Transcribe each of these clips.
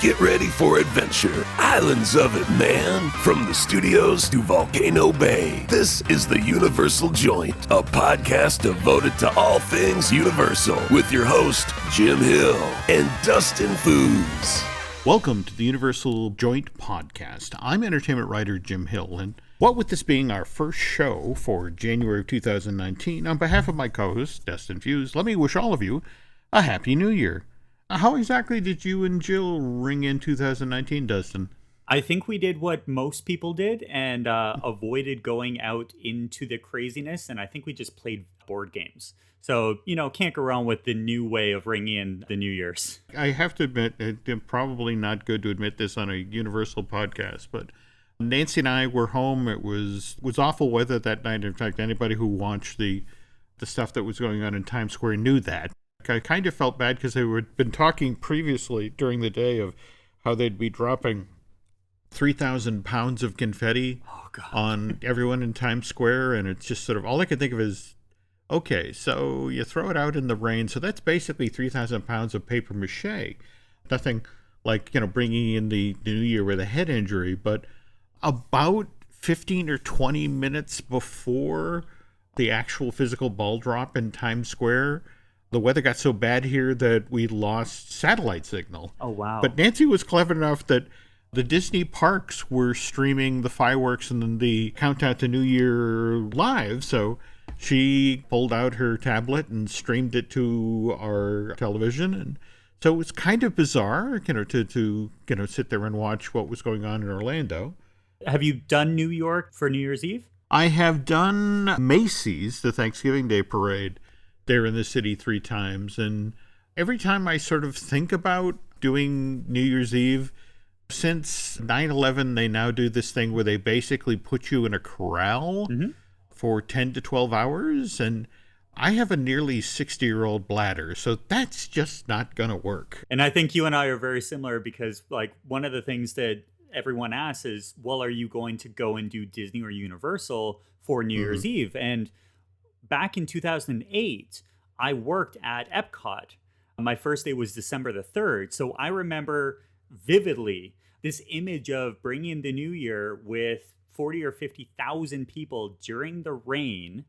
Get ready for adventure. Islands of it, man. From the studios to Volcano Bay, this is the Universal Joint, a podcast devoted to all things Universal, with your host, Jim Hill and Dustin Fuhs. Welcome to the Universal Joint Podcast. I'm entertainment writer Jim Hill, and what with this being our first show for January of 2019, on behalf of my co-host, Dustin Fuhs, let me wish all of you a Happy New Year. How exactly did you and Jill ring in 2019, Dustin? I think we did what most people did and avoided going out into the craziness, and I think we just played board games. So, can't go wrong with the new way of ringing in the New Year's. I have to admit, it's probably not good to admit this on a Universal podcast, but Nancy and I were home. It was awful weather that night. In fact, anybody who watched the stuff that was going on in Times Square knew that. I kind of felt bad because they had been talking previously during the day of how they'd be dropping 3,000 pounds of confetti on everyone in Times Square. And it's just sort of, all I could think of is, okay, so you throw it out in the rain. So that's basically 3,000 pounds of paper mache. Nothing like, bringing in the new year with a head injury. But about 15 or 20 minutes before the actual physical ball drop in Times Square, the weather got so bad here that we lost satellite signal. Oh, wow. But Nancy was clever enough that the Disney parks were streaming the fireworks and then the countdown to New Year live. So she pulled out her tablet and streamed it to our television. And so it was kind of bizarre, to sit there and watch what was going on in Orlando. Have you done New York for New Year's Eve? I have done Macy's, the Thanksgiving Day Parade, there in the city 3 times. And every time I sort of think about doing New Year's Eve, since 9/11, they now do this thing where they basically put you in a corral for 10 to 12 hours. And I have a nearly 60-year-old bladder, so that's just not going to work. And I think you and I are very similar because, one of the things that everyone asks is, well, are you going to go and do Disney or Universal for New Year's Eve? And back in 2008, I worked at Epcot. My first day was December the 3rd. So I remember vividly this image of bringing in the new year with 40 or 50,000 people during the rain.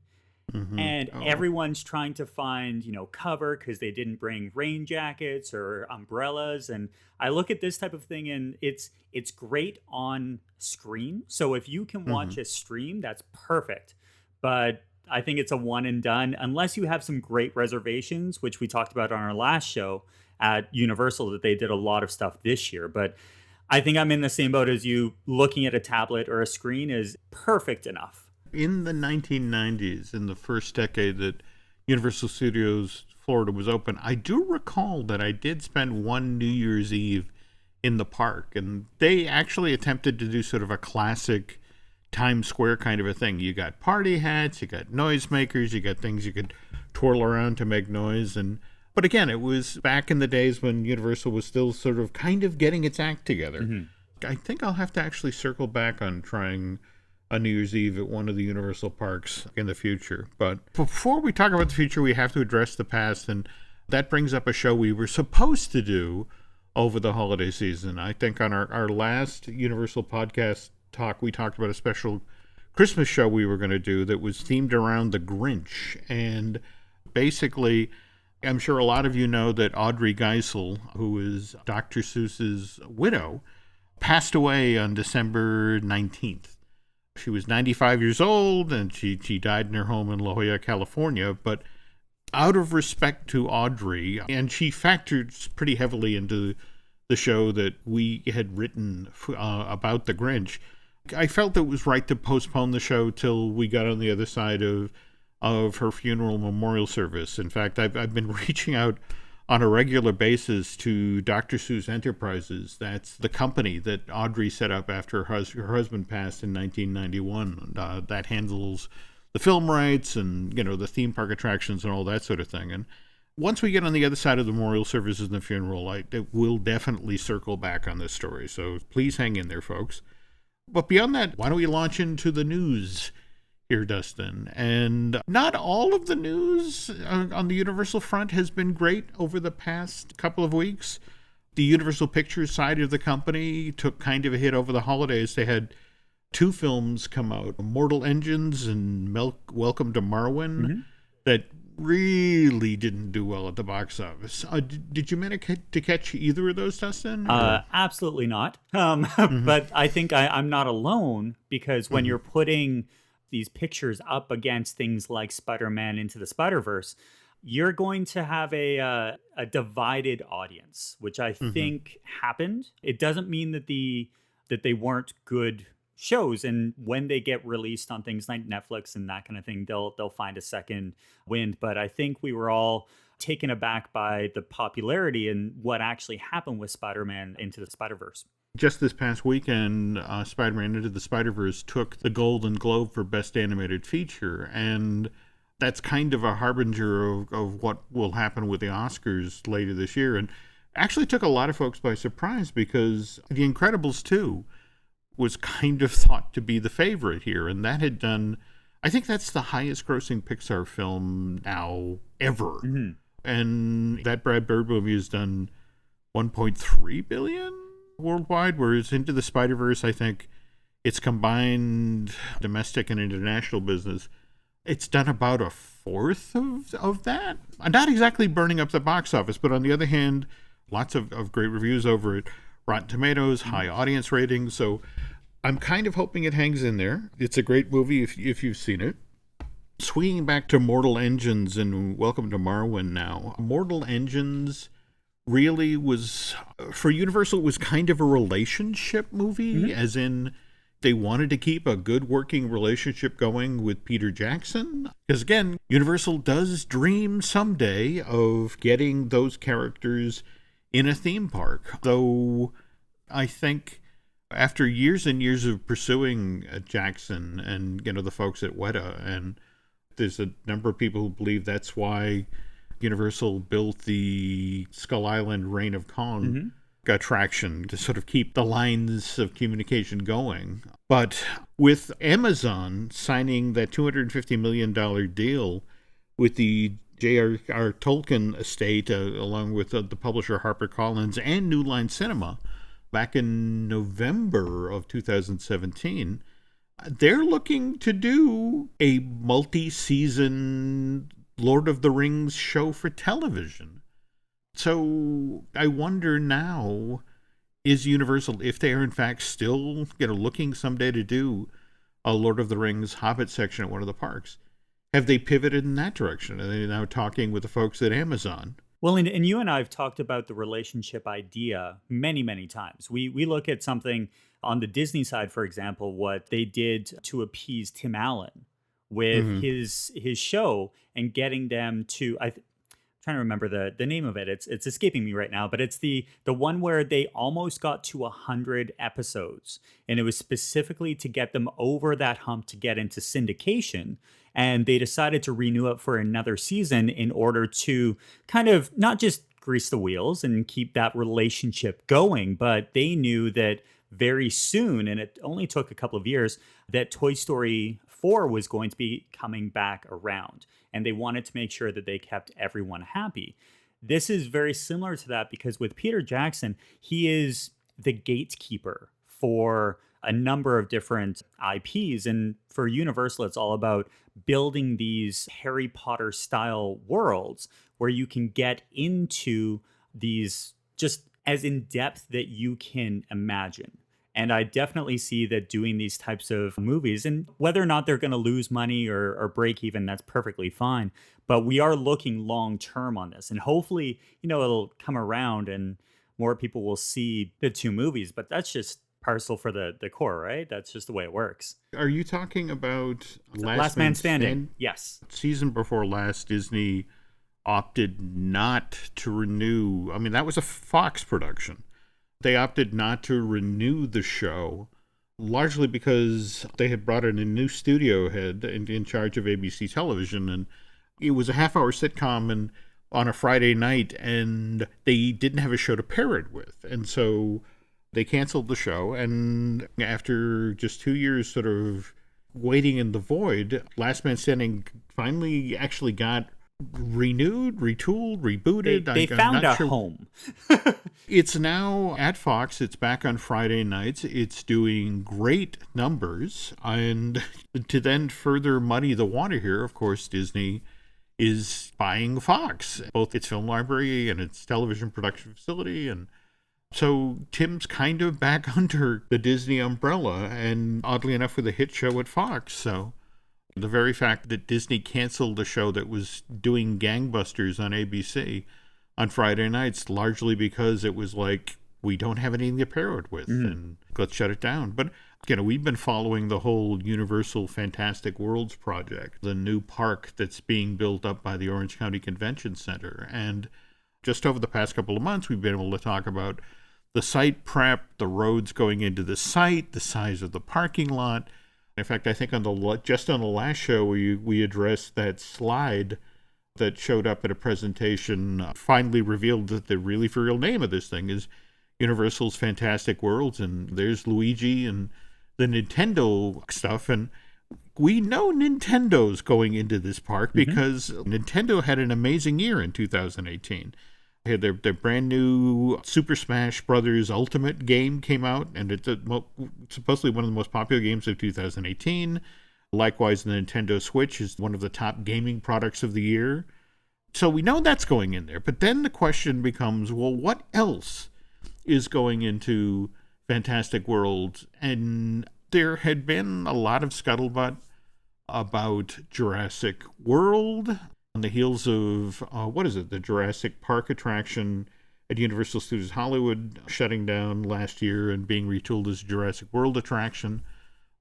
And everyone's trying to find, cover because they didn't bring rain jackets or umbrellas. And I look at this type of thing and it's great on screen. So if you can watch a stream, that's perfect. But I think it's a one and done unless you have some great reservations, which we talked about on our last show at Universal, that they did a lot of stuff this year. But I think I'm in the same boat as you. Looking at a tablet or a screen is perfect enough. In the 1990s, in the first decade that Universal Studios Florida was open, I do recall that I did spend one New Year's Eve in the park. And they actually attempted to do sort of a classic Times Square kind of a thing. You got party hats, you got noisemakers, you got things you could twirl around to make noise. But again, it was back in the days when Universal was still sort of kind of getting its act together. I think I'll have to actually circle back on trying a New Year's Eve at one of the Universal parks in the future. But before we talk about the future, we have to address the past, and that brings up a show we were supposed to do over the holiday season. I think on our last Universal podcast talk, we talked about a special Christmas show we were going to do that was themed around the Grinch. And basically, I'm sure a lot of you know that Audrey Geisel, who is Dr. Seuss's widow, passed away on December 19th. She was 95 years old, and she died in her home in La Jolla, California. But out of respect to Audrey, and she factors pretty heavily into the show that we had written about the Grinch, I felt it was right to postpone the show till we got on the other side of her funeral memorial service. In fact, I've been reaching out on a regular basis to Dr. Seuss Enterprises. That's the company that Audrey set up after her husband passed in 1991. That handles the film rights and, the theme park attractions and all that sort of thing. And once we get on the other side of the memorial services and the funeral, we'll definitely circle back on this story. So please hang in there, folks. But beyond that, why don't we launch into the news here, Dustin? And not all of the news on the Universal front has been great over the past couple of weeks. The Universal Pictures side of the company took kind of a hit over the holidays. They had two films come out, Mortal Engines and Welcome to Marwen, that really didn't do well at the box office. Did you manage to catch either of those, Dustin? Absolutely not. But I think I'm not alone, because when you're putting these pictures up against things like Spider-Man Into the Spider-Verse, you're going to have a divided audience, which I think happened. It doesn't mean that they weren't good shows, and when they get released on things like Netflix and that kind of thing, they'll find a second wind. But I think we were all taken aback by the popularity and what actually happened with Spider-Man Into the Spider-Verse. Just this past weekend, Spider-Man Into the Spider-Verse took the Golden Globe for Best Animated Feature, and that's kind of a harbinger of what will happen with the Oscars later this year, and actually took a lot of folks by surprise, because The Incredibles 2 was kind of thought to be the favorite here, and that had done, I think that's the highest grossing Pixar film now ever. And that Brad Bird movie has done $1.3 billion worldwide, whereas Into the Spider-Verse, I think its combined domestic and international business, it's done about a fourth of that. Not exactly burning up the box office, but on the other hand, lots of great reviews over it. Rotten Tomatoes, high audience ratings. So I'm kind of hoping it hangs in there. It's a great movie if you've seen it. Swinging back to Mortal Engines and Welcome to Marwen now. Mortal Engines really was, for Universal, it was kind of a relationship movie, as in they wanted to keep a good working relationship going with Peter Jackson. Because again, Universal does dream someday of getting those characters in a theme park. Though I think after years and years of pursuing Jackson and, the folks at Weta, and there's a number of people who believe that's why Universal built the Skull Island Reign of Kong attraction, to sort of keep the lines of communication going. But with Amazon signing that $250 million deal with the J.R.R. Tolkien estate, along with the publisher HarperCollins and New Line Cinema, back in November of 2017, they're looking to do a multi-season Lord of the Rings show for television. So I wonder now, is Universal, if they are in fact still looking someday to do a Lord of the Rings Hobbit section at one of the parks, have they pivoted in that direction? Are they now talking with the folks at Amazon? Well, and you and I have talked about the relationship idea many, many times. We look at something on the Disney side, for example, what they did to appease Tim Allen with his show and getting them to, I'm trying to remember the name of it. It's escaping me right now, but it's the one where they almost got to 100 episodes, and it was specifically to get them over that hump to get into syndication. And they decided to renew it for another season in order to kind of not just grease the wheels and keep that relationship going, but they knew that very soon, and it only took a couple of years, that Toy Story 4 was going to be coming back around. And they wanted to make sure that they kept everyone happy. This is very similar to that, because with Peter Jackson, he is the gatekeeper for a number of different IPs. And for Universal, it's all about building these Harry Potter style worlds where you can get into these just as in depth that you can imagine. And I definitely see that doing these types of movies, and whether or not they're going to lose money or break even, that's perfectly fine. But we are looking long term on this. And hopefully, it'll come around and more people will see the two movies. But that's just parcel for the core, right? That's just the way it works. Are you talking about Last Man Standing? Yes. Season before last, Disney opted not to renew. I mean, that was a Fox production. They opted not to renew the show, largely because they had brought in a new studio head in charge of ABC television, and it was a half-hour sitcom and on a Friday night, and they didn't have a show to pair it with. And so they canceled the show, and after just 2 years sort of waiting in the void, Last Man Standing finally actually got renewed, retooled, rebooted. They I'm found not a sure. home. It's now at Fox. It's back on Friday nights. It's doing great numbers. And to then further muddy the water here, of course, Disney is buying Fox, both its film library and its television production facility. And so Tim's kind of back under the Disney umbrella, and oddly enough, with a hit show at Fox. So the very fact that Disney canceled a show that was doing gangbusters on ABC on Friday nights, largely because it was like, we don't have anything to pair it with, and let's shut it down. But, we've been following the whole Universal Fantastic Worlds project, the new park that's being built up by the Orange County Convention Center. And just over the past couple of months, we've been able to talk about the site prep, the roads going into the site, the size of the parking lot. In fact, I think on the last show, we addressed that slide that showed up at a presentation, finally revealed that the really for real name of this thing is Universal's Fantastic Worlds, and there's Luigi and the Nintendo stuff. And we know Nintendo's going into this park because Nintendo had an amazing year in 2018. They had their brand new Super Smash Brothers Ultimate game came out, and it's supposedly one of the most popular games of 2018. Likewise, the Nintendo Switch is one of the top gaming products of the year. So we know that's going in there. But then the question becomes, well, what else is going into Fantastic Worlds? And there had been a lot of scuttlebutt about Jurassic World on the heels of, the Jurassic Park attraction at Universal Studios Hollywood shutting down last year and being retooled as a Jurassic World attraction.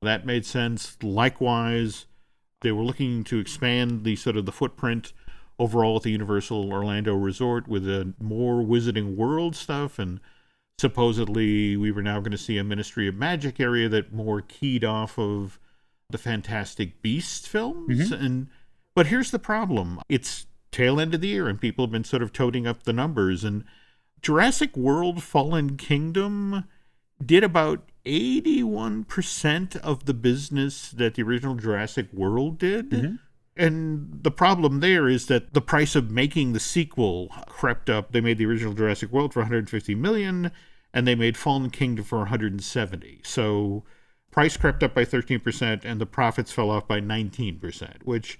That made sense. Likewise, they were looking to expand the footprint overall at the Universal Orlando Resort with more Wizarding World stuff, and supposedly we were now going to see a Ministry of Magic area that more keyed off of the Fantastic Beasts films. But here's the problem. It's tail end of the year, and people have been sort of toting up the numbers, and Jurassic World Fallen Kingdom did about 81% of the business that the original Jurassic World did. And the problem there is that the price of making the sequel crept up. They made the original Jurassic World for $150 million, and they made Fallen Kingdom for $170. So price crept up by 13%, and the profits fell off by 19%, which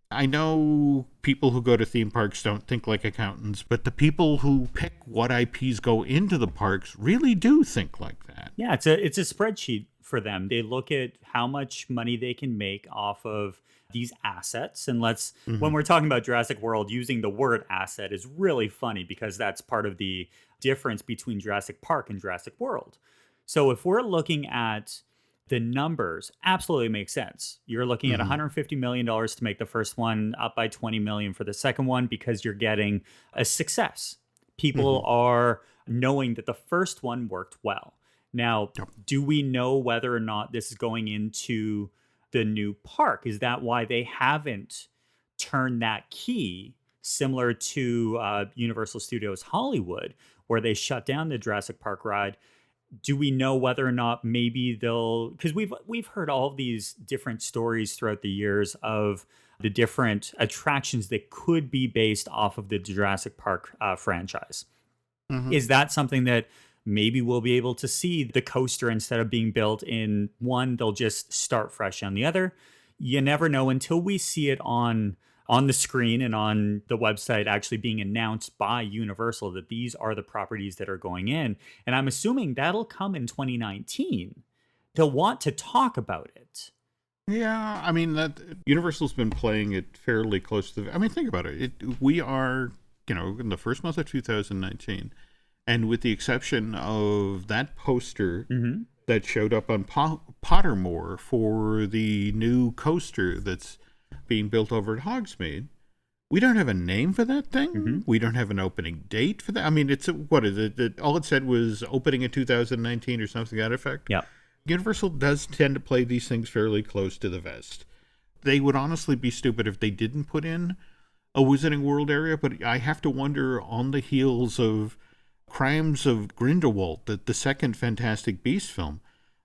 I know people who go to theme parks don't think like accountants, but the people who pick what IPs go into the parks really do think like that. Yeah, it's a spreadsheet for them. They look at how much money they can make off of these assets. And when we're talking about Jurassic World, using the word asset is really funny because that's part of the difference between Jurassic Park and Jurassic World. So if we're looking at the numbers, absolutely makes sense. You're looking at $150 million to make the first one, up by $20 million for the second one, because you're getting a success. People are knowing that the first one worked well. Now, do we know whether or not this is going into the new park? Is that why they haven't turned that key, similar to Universal Studios Hollywood, where they shut down the Jurassic Park ride? Do we know whether or not maybe they'll, because we've heard all of these different stories throughout the years of the different attractions that could be based off of the Jurassic Park franchise. Is that something that maybe we'll be able to see the coaster, instead of being built in one, they'll just start fresh on the other? You never know until we see it on the screen and on the website actually being announced by Universal that these are the properties that are going in. And I'm assuming that'll come in 2019. They'll want to talk about it. Yeah, I mean, that Universal's been playing it fairly close to think about it. We are, in the first month of 2019, and with the exception of that poster that showed up on Pottermore for the new coaster that's being built over at Hogsmeade, we don't have a name for that thing. We don't have an opening date for that. I mean, what is it? All it said was opening in 2019 or something to that effect. Yeah. Universal does tend to play these things fairly close to the vest. They would honestly be stupid if they didn't put in a Wizarding World area, but I have to wonder, on the heels of Crimes of Grindelwald, the second Fantastic Beasts film,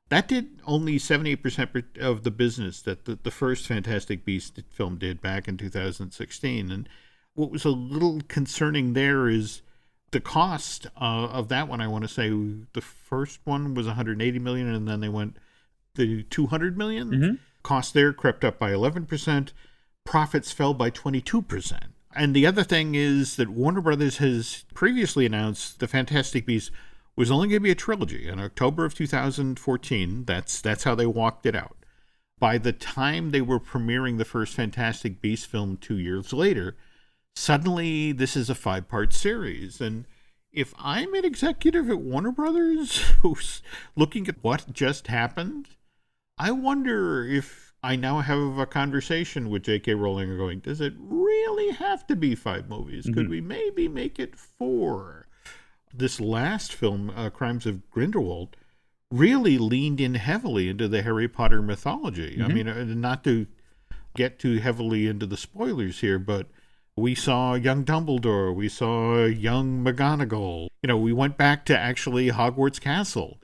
that did only 78% of the business that the first Fantastic Beasts film did back in 2016. And what was a little concerning there is the cost of that one. I want to say the first one was 180 million, and then they went the 200 million. Mm-hmm. Cost there crept up by 11%. Profits fell by 22%. And the other thing is that Warner Brothers has previously announced the Fantastic Beasts was only going to be a trilogy. In October of 2014, that's how they walked it out. By the time they were premiering the first Fantastic Beasts film 2 years later, suddenly this is a 5-part series. And if I'm an executive at Warner Brothers who's looking at what just happened, I wonder if I now have a conversation with J.K. Rowling and going, does it really have to be 5 movies? Could we maybe make it 4? This last film, Crimes of Grindelwald, really leaned in heavily into the Harry Potter mythology. I mean, not to get too heavily into the spoilers here, but we saw young Dumbledore, we saw young McGonagall. We went back to actually Hogwarts Castle.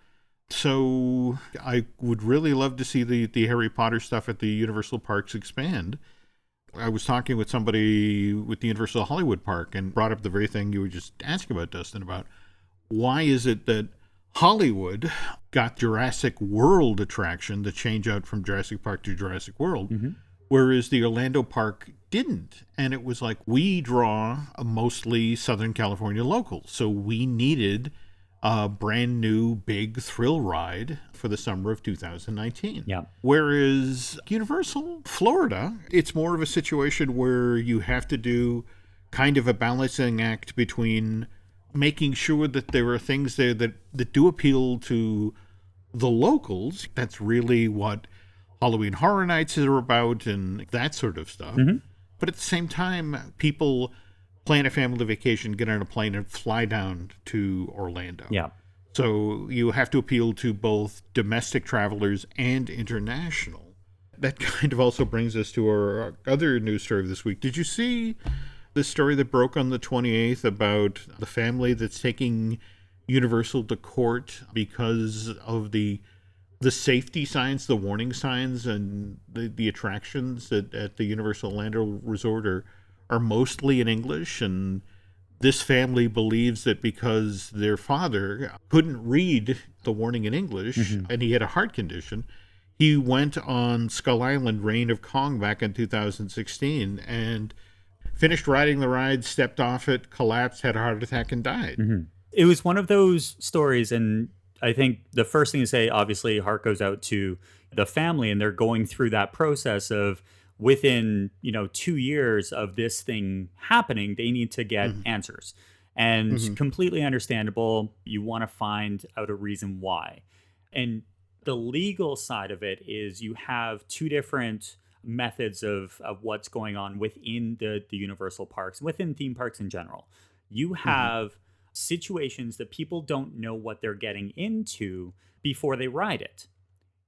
So I would really love to see the Harry Potter stuff at the Universal Parks expand. I was talking with somebody with the Universal Hollywood Park and brought up the very thing you were just asking about, Dustin, about why is it that Hollywood got Jurassic World attraction, the change out from Jurassic Park to Jurassic World, whereas the Orlando Park didn't. And it was like, we draw mostly Southern California locals, so we needed a brand new big thrill ride for the summer of 2019. Yeah. Whereas Universal Florida, it's more of a situation where you have to do kind of a balancing act between making sure that there are things there that do appeal to the locals. That's really what Halloween Horror Nights are about and that sort of stuff. But at the same time, people plan a family vacation, get on a plane, and fly down to Orlando. Yeah. So you have to appeal to both domestic travelers and international. That kind of also brings us to our other news story of this week. Did you see the story that broke on the 28th about the family that's taking Universal to court because of the safety signs, the warning signs, and the attractions at the Universal Orlando Resort are mostly in English? And this family believes that because their father couldn't read the warning in English and he had a heart condition, he went on Skull Island Reign of Kong back in 2016 and finished riding the ride, stepped off it, collapsed, had a heart attack, and died. It was one of those stories, and I think the first thing to say, obviously, heart goes out to the family, and they're going through that process of within 2 years of this thing happening, they need to get answers. And completely understandable. You want to find out a reason why. And the legal side of it is you have 2 different methods of what's going on within the Universal parks, within theme parks in general. You have situations that people don't know what they're getting into before they ride it.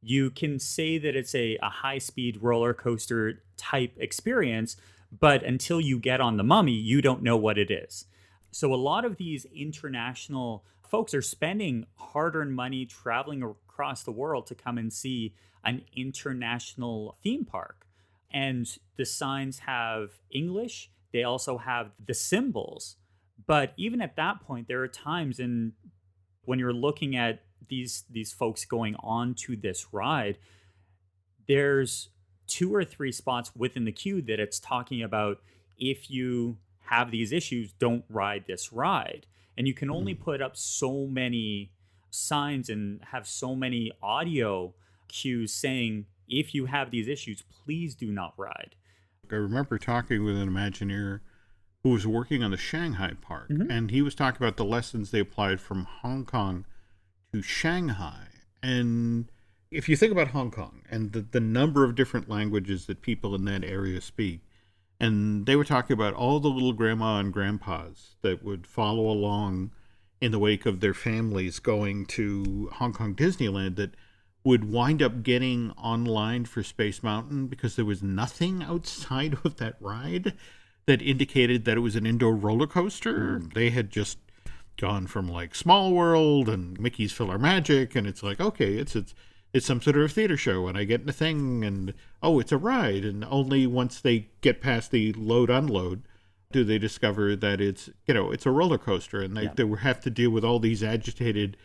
You can say that it's a high-speed roller coaster type experience, but until you get on the Mummy, you don't know what it is. So a lot of these international folks are spending hard-earned money traveling across the world to come and see an international theme park. And the signs have English. They also have the symbols. But even at that point, there are times when you're looking at these folks going on to this ride, there's 2 or 3 spots within the queue that it's talking about, if you have these issues, don't ride this ride. And you can only put up so many signs and have so many audio cues saying, if you have these issues, please do not ride. I remember talking with an Imagineer who was working on the Shanghai park, and he was talking about the lessons they applied from Hong Kong to Shanghai. And if you think about Hong Kong and the number of different languages that people in that area speak, and they were talking about all the little grandma and grandpas that would follow along in the wake of their families going to Hong Kong Disneyland that would wind up getting online for Space Mountain because there was nothing outside of that ride that indicated that it was an indoor roller coaster. They had just gone from like Small World and Mickey's Filler Magic, and it's like, okay, it's some sort of theater show, and I get in a thing, and oh, it's a ride. And only once they get past the load unload do they discover that it's a roller coaster, and they have to deal with all these agitated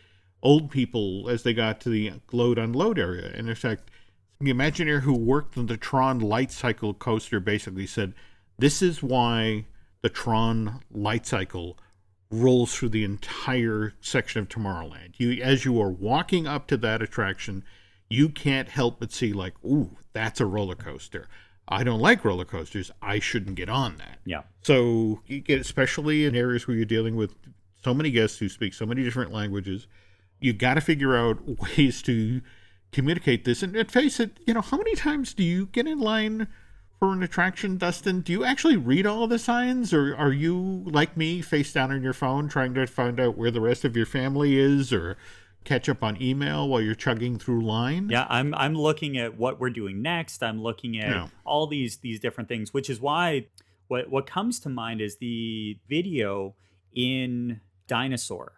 old people as they got to the load unload area. And in fact, the Imagineer who worked on the Tron light cycle coaster basically said, this is why the Tron light cycle rolls through the entire section of Tomorrowland. As you are walking up to that attraction, you can't help but see like, ooh, that's a roller coaster. I don't like roller coasters. I shouldn't get on that. Yeah. So you get, especially in areas where you're dealing with so many guests who speak so many different languages, you got to figure out ways to communicate this. And face it, how many times do you get in line for an attraction, Dustin? Do you actually read all the signs, or are you, like me, face down on your phone trying to find out where the rest of your family is, or catch up on email while you're chugging through line? Yeah, I'm looking at what we're doing next. I'm looking at all these different things, which is why what comes to mind is the video in Dinosaur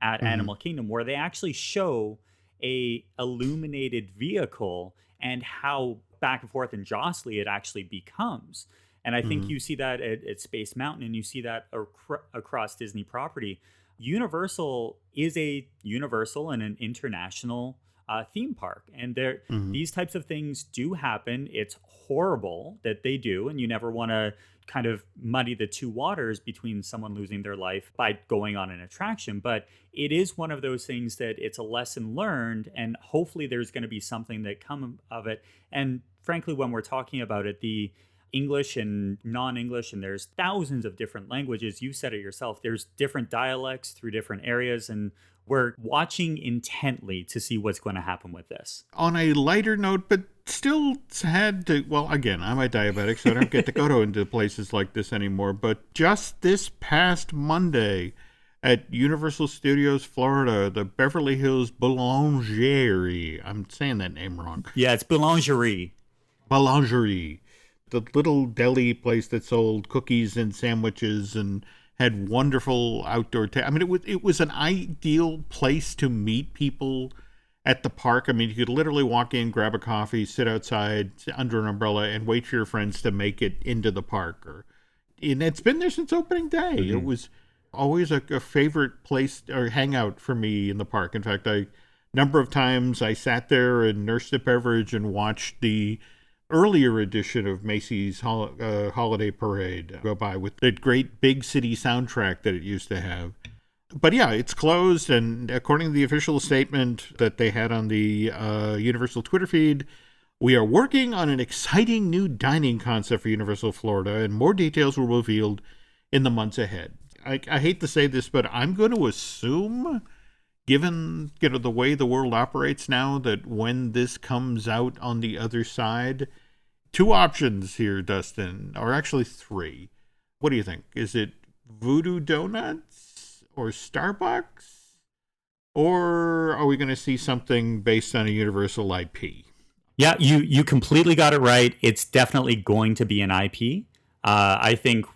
at Animal Kingdom, where they actually show a illuminated vehicle and how back and forth and jostly it actually becomes. And I think you see that at Space Mountain, and you see that across Disney property. Universal is a universal and an international theme park, and these types of things do happen. It's horrible that they do, and you never want to kind of muddy the two waters between someone losing their life by going on an attraction. But it is one of those things that it's a lesson learned, and hopefully there's going to be something that come of it. And frankly, when we're talking about it, the English and non-English, and there's thousands of different languages. You said it yourself. There's different dialects through different areas, and we're watching intently to see what's going to happen with this. On a lighter note, but still sad to, well, again, I'm a diabetic, so I don't get to go into places like this anymore, but just this past Monday at Universal Studios Florida, the Beverly Hills Boulangerie, I'm saying that name wrong. Yeah, it's Boulangerie. Boulangerie. The little deli place that sold cookies and sandwiches and had wonderful outdoor it was an ideal place to meet people at the park. I mean, you could literally walk in, grab a coffee, sit outside under an umbrella, and wait for your friends to make it into the park. And it's been there since opening day. It was always a favorite place or hangout for me in the park. In fact, number of times I sat there and nursed a beverage and watched the earlier edition of Macy's Holiday Parade go by with the great big city soundtrack that it used to have. But yeah, it's closed, and according to the official statement that they had on the Universal Twitter feed, we are working on an exciting new dining concept for Universal Florida, and more details will be revealed in the months ahead. I hate to say this, but I'm going to assume, given the way the world operates now, that when this comes out on the other side, two options here, Dustin, or actually three. What do you think? Is it Voodoo Donuts or Starbucks? Or are we going to see something based on a Universal IP? Yeah, you completely got it right. It's definitely going to be an IP. I think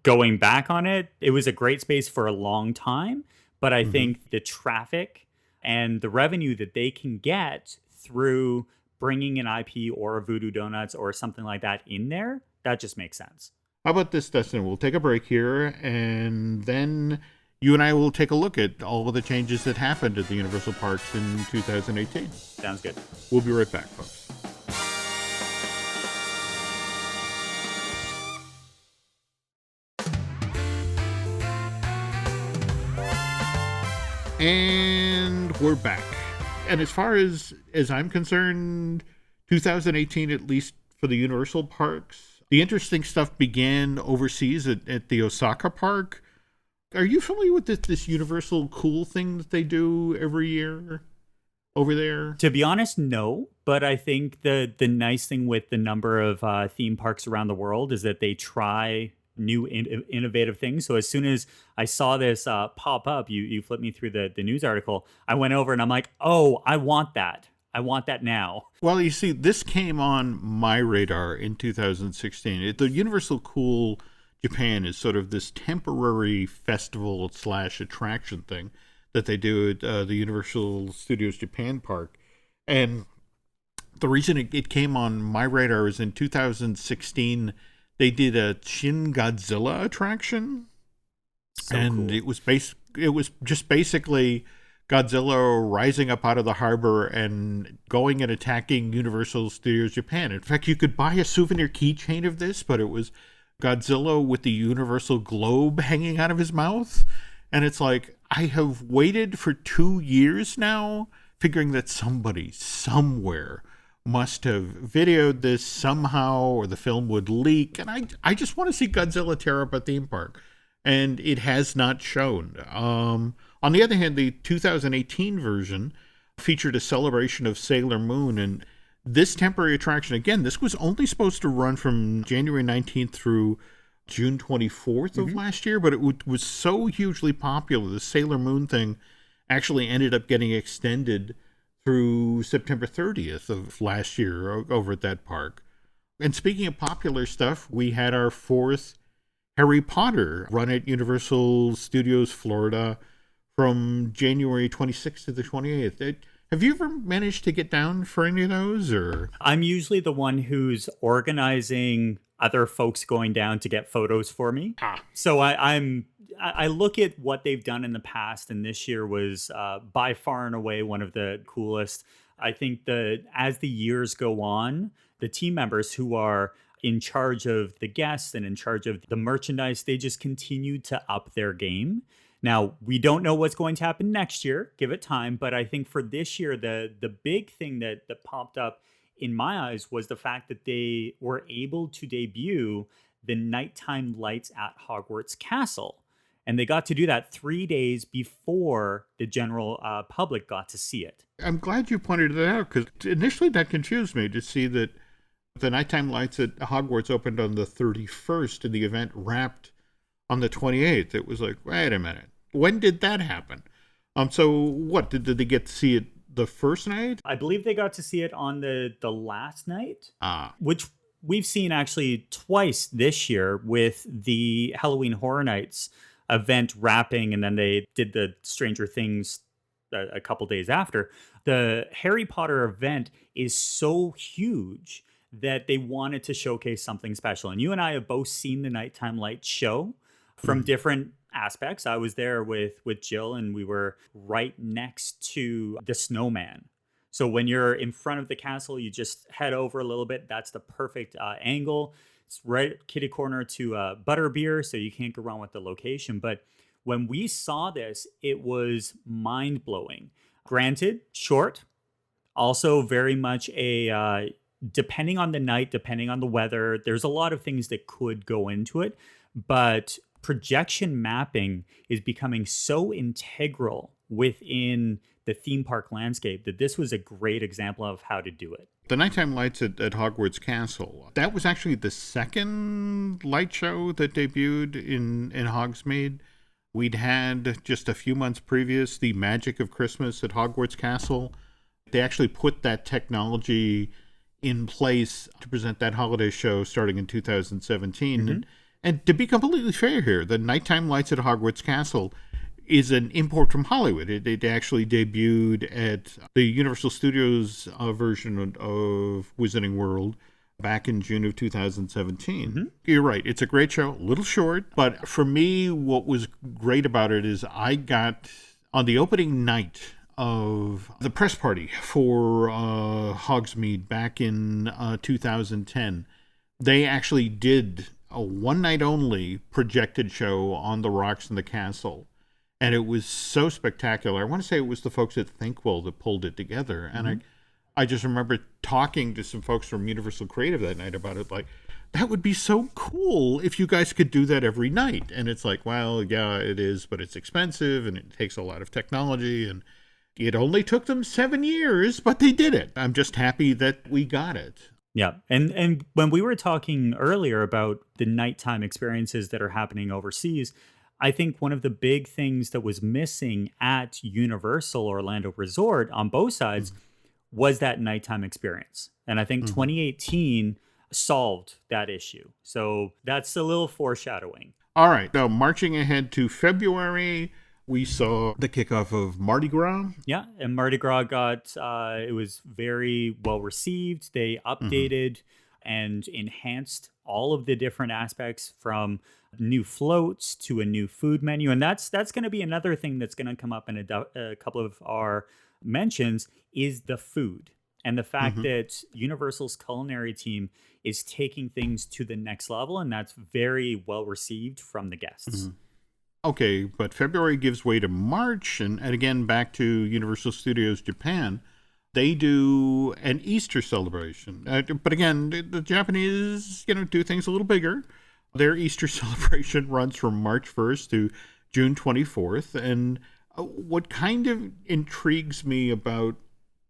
going back on it, it was a great space for a long time. But I think the traffic and the revenue that they can get through bringing an IP or a Voodoo Donuts or something like that in there, that just makes sense. How about this, Dustin? We'll take a break here, and then you and I will take a look at all of the changes that happened at the Universal Parks in 2018. Sounds good. We'll be right back, folks. And we're back. And as far as I'm concerned, 2018, at least for the Universal Parks, the interesting stuff began overseas at the Osaka Park. Are you familiar with this Universal Cool thing that they do every year over there? To be honest, no. But I think the nice thing with the number of theme parks around the world is that they try new innovative things. So as soon as I saw this pop up, you flipped me through the news article, I went over and I'm like, oh, I want that. I want that now. Well, you see, this came on my radar in 2016. The Universal Cool Japan is sort of this temporary festival / attraction thing that they do at the Universal Studios Japan Park. And the reason it came on my radar is in 2016, they did a Shin Godzilla attraction. So and cool. it was just basically Godzilla rising up out of the harbor and going and attacking Universal Studios Japan. In fact, you could buy a souvenir keychain of this, but it was Godzilla with the Universal globe hanging out of his mouth. And it's like, I have waited for 2 years now, figuring that somebody somewhere must have videoed this somehow, or the film would leak. And I just want to see Godzilla tear up a theme park. And it has not shown. On the other hand, the 2018 version featured a celebration of Sailor Moon. And this temporary attraction, again, this was only supposed to run from January 19th through June 24th of last year, but it was so hugely popular. The Sailor Moon thing actually ended up getting extended through September 30th of last year over at that park. And speaking of popular stuff, we had our fourth Harry Potter run at Universal Studios Florida from January 26th to the 28th. Have you ever managed to get down for any of those? Or I'm usually the one who's organizing other folks going down to get photos for me. So I look at what they've done in the past, and this year was by far and away one of the coolest. I think as the years go on, the team members who are in charge of the guests and in charge of the merchandise, they just continue to up their game. Now, we don't know what's going to happen next year. Give it time. But I think for this year, the big thing that popped up in my eyes was the fact that they were able to debut the nighttime lights at Hogwarts Castle. And they got to do that 3 days before the general public got to see it. I'm glad you pointed that out, because initially that confused me to see that the nighttime lights at Hogwarts opened on the 31st and the event wrapped on the 28th. It was like, wait a minute. When did that happen? So what, did they get to see it the first night? I believe they got to see it on the last night, which we've seen actually twice this year with the Halloween Horror Nights event wrapping, and then they did the Stranger Things a couple days after. The Harry Potter event is so huge that they wanted to showcase something special. And you and I have both seen the Nighttime Lights show from different aspects. I was there with Jill, and we were right next to the snowman. So when you're in front of the castle, you just head over a little bit. That's the perfect angle. It's right kitty corner to Butterbeer, so you can't go wrong with the location. But when we saw this, it was mind-blowing. Granted, short, also very much a depending on the night, depending on the weather, there's a lot of things that could go into it, but projection mapping is becoming so integral within the theme park landscape that this was a great example of how to do it. The nighttime lights at Hogwarts Castle, that was actually the second light show that debuted in Hogsmeade. We'd had just a few months previous the Magic of Christmas at Hogwarts Castle. They actually put that technology in place to present that holiday show starting in 2017. And to be completely fair here, the nighttime lights at Hogwarts Castle is an import from Hollywood. It actually debuted at the Universal Studios version of Wizarding World back in June of 2017. You're right. It's a great show, a little short. But for me, what was great about it is I got, on the opening night of the press party for Hogsmeade back in 2010, they actually did a one-night only projected show on the rocks in the castle. And it was so spectacular. I want to say it was the folks at Thinkwell that pulled it together. And I just remember talking to some folks from Universal Creative that night about it, like, that would be so cool if you guys could do that every night. And it's like, well, yeah, it is, but it's expensive and it takes a lot of technology. And it only took them 7 years, but they did it. I'm just happy that we got it. Yeah. And when we were talking earlier about the nighttime experiences that are happening overseas, I think one of the big things that was missing at Universal Orlando Resort on both sides was that nighttime experience. And I think 2018 solved that issue. So that's a little foreshadowing. All right. Now, marching ahead to February, we saw the kickoff of Mardi Gras. Yeah. And Mardi Gras got, it was very well received. They updated and enhanced all of the different aspects from new floats to a new food menu. And that's going to be another thing that's going to come up in a couple of our mentions is the food. And the fact that Universal's culinary team is taking things to the next level, and that's very well received from the guests. Okay, but February gives way to March, and again, back to Universal Studios Japan, they do an Easter celebration. But again, the Japanese, do things a little bigger. Their Easter celebration runs from March 1st to June 24th, and what kind of intrigues me about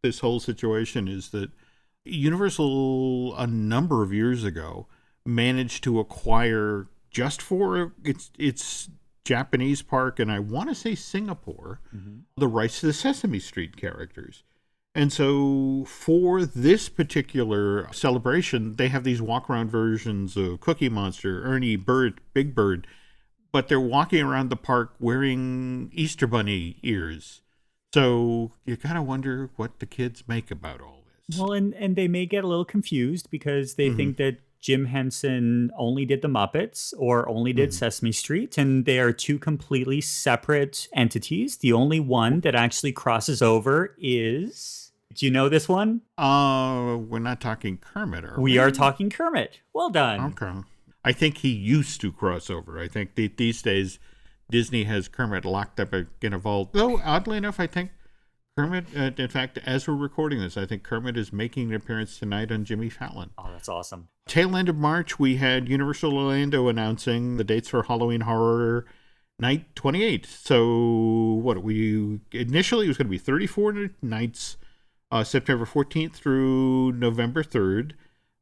this whole situation is that Universal, a number of years ago, managed to acquire, just for its Japanese park, and I want to say Singapore, the rights to the Sesame Street characters. And so for this particular celebration, they have these walk-around versions of Cookie Monster, Ernie, Bert, Big Bird, but they're walking around the park wearing Easter Bunny ears. So you kind of wonder what the kids make about all this. Well, and they may get a little confused because they think that Jim Henson only did the Muppets or only did Sesame Street, and they are two completely separate entities. The only one that actually crosses over is... Do you know this one? We're not talking Kermit, are we? We are talking Kermit. Well done. Okay. I think he used to cross over. I think these days Disney has Kermit locked up in a vault. Though, oddly enough, I think Kermit, in fact, as we're recording this, I think Kermit is making an appearance tonight on Jimmy Fallon. Oh, that's awesome. Tail end of March, we had Universal Orlando announcing the dates for Halloween Horror Night 28. So, initially it was going to be 34 nights, September 14th through November 3rd.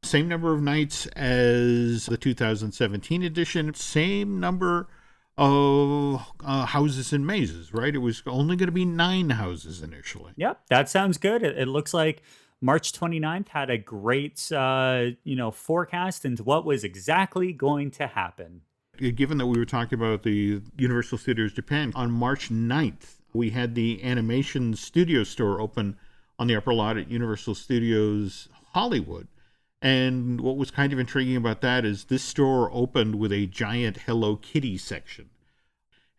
Same number of nights as the 2017 edition. Same number of houses and mazes, right? It was only going to be 9 houses initially. Yep, that sounds good. It looks like March 29th had a great, forecast into what was exactly going to happen. Given that we were talking about the Universal Studios Japan, on March 9th, we had the animation studio store open on the upper lot at Universal Studios Hollywood. And what was kind of intriguing about that is this store opened with a giant Hello Kitty section.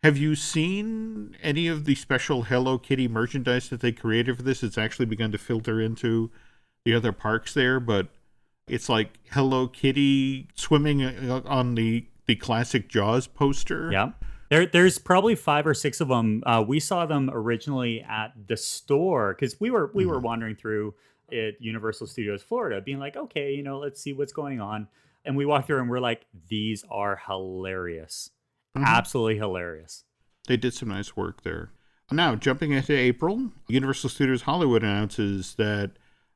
Have you seen any of the special Hello Kitty merchandise that they created for this? It's actually begun to filter into the other parks there, but it's like Hello Kitty swimming on the classic Jaws poster. Yeah. There's probably 5 or 6 of them. We saw them originally at the store because we were wandering through at Universal Studios Florida, being like, okay, let's see what's going on. And we walked through and we're like, these are hilarious. Absolutely hilarious. They did some nice work there. Now, jumping into April, Universal Studios Hollywood announces that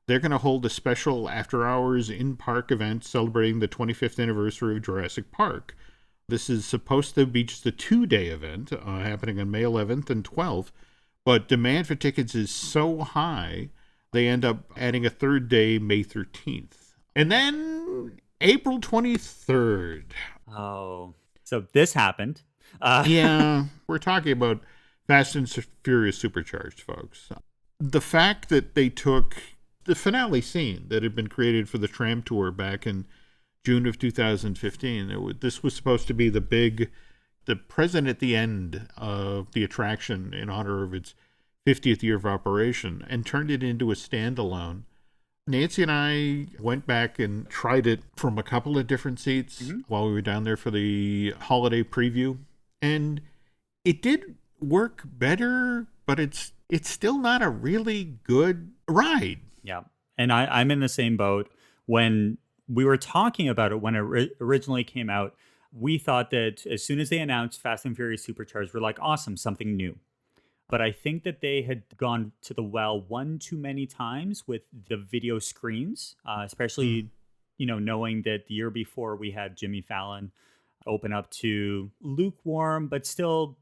they're going to hold a special after-hours in-park event celebrating the 25th anniversary of Jurassic Park. This is supposed to be just a 2-day event happening on May 11th and 12th, but demand for tickets is so high, they end up adding a 3rd day, May 13th. And then April 23rd. Oh, so this happened. Yeah, we're talking about Fast and Furious Supercharged, folks. The fact that they took the finale scene that had been created for the tram tour back in June of 2015, this was supposed to be the present at the end of the attraction in honor of its 50th year of operation, and turned it into a standalone. Nancy and I went back and tried it from a couple of different seats while we were down there for the holiday preview, and it did work better, but it's still not a really good ride. Yeah, and I'm in the same boat. When we were talking about it when it originally came out, we thought that as soon as they announced Fast and Furious Supercharged, we're like, awesome, something new. But I think that they had gone to the well one too many times with the video screens, especially, knowing that the year before we had Jimmy Fallon open up to lukewarm, but still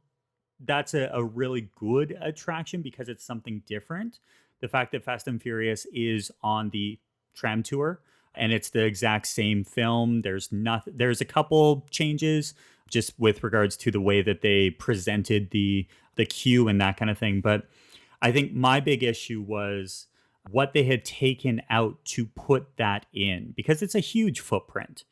that's a really good attraction because it's something different. The fact that Fast and Furious is on the tram tour and it's the exact same film. There's a couple changes just with regards to the way that they presented the queue and that kind of thing. But I think my big issue was what they had taken out to put that in, because it's a huge footprint.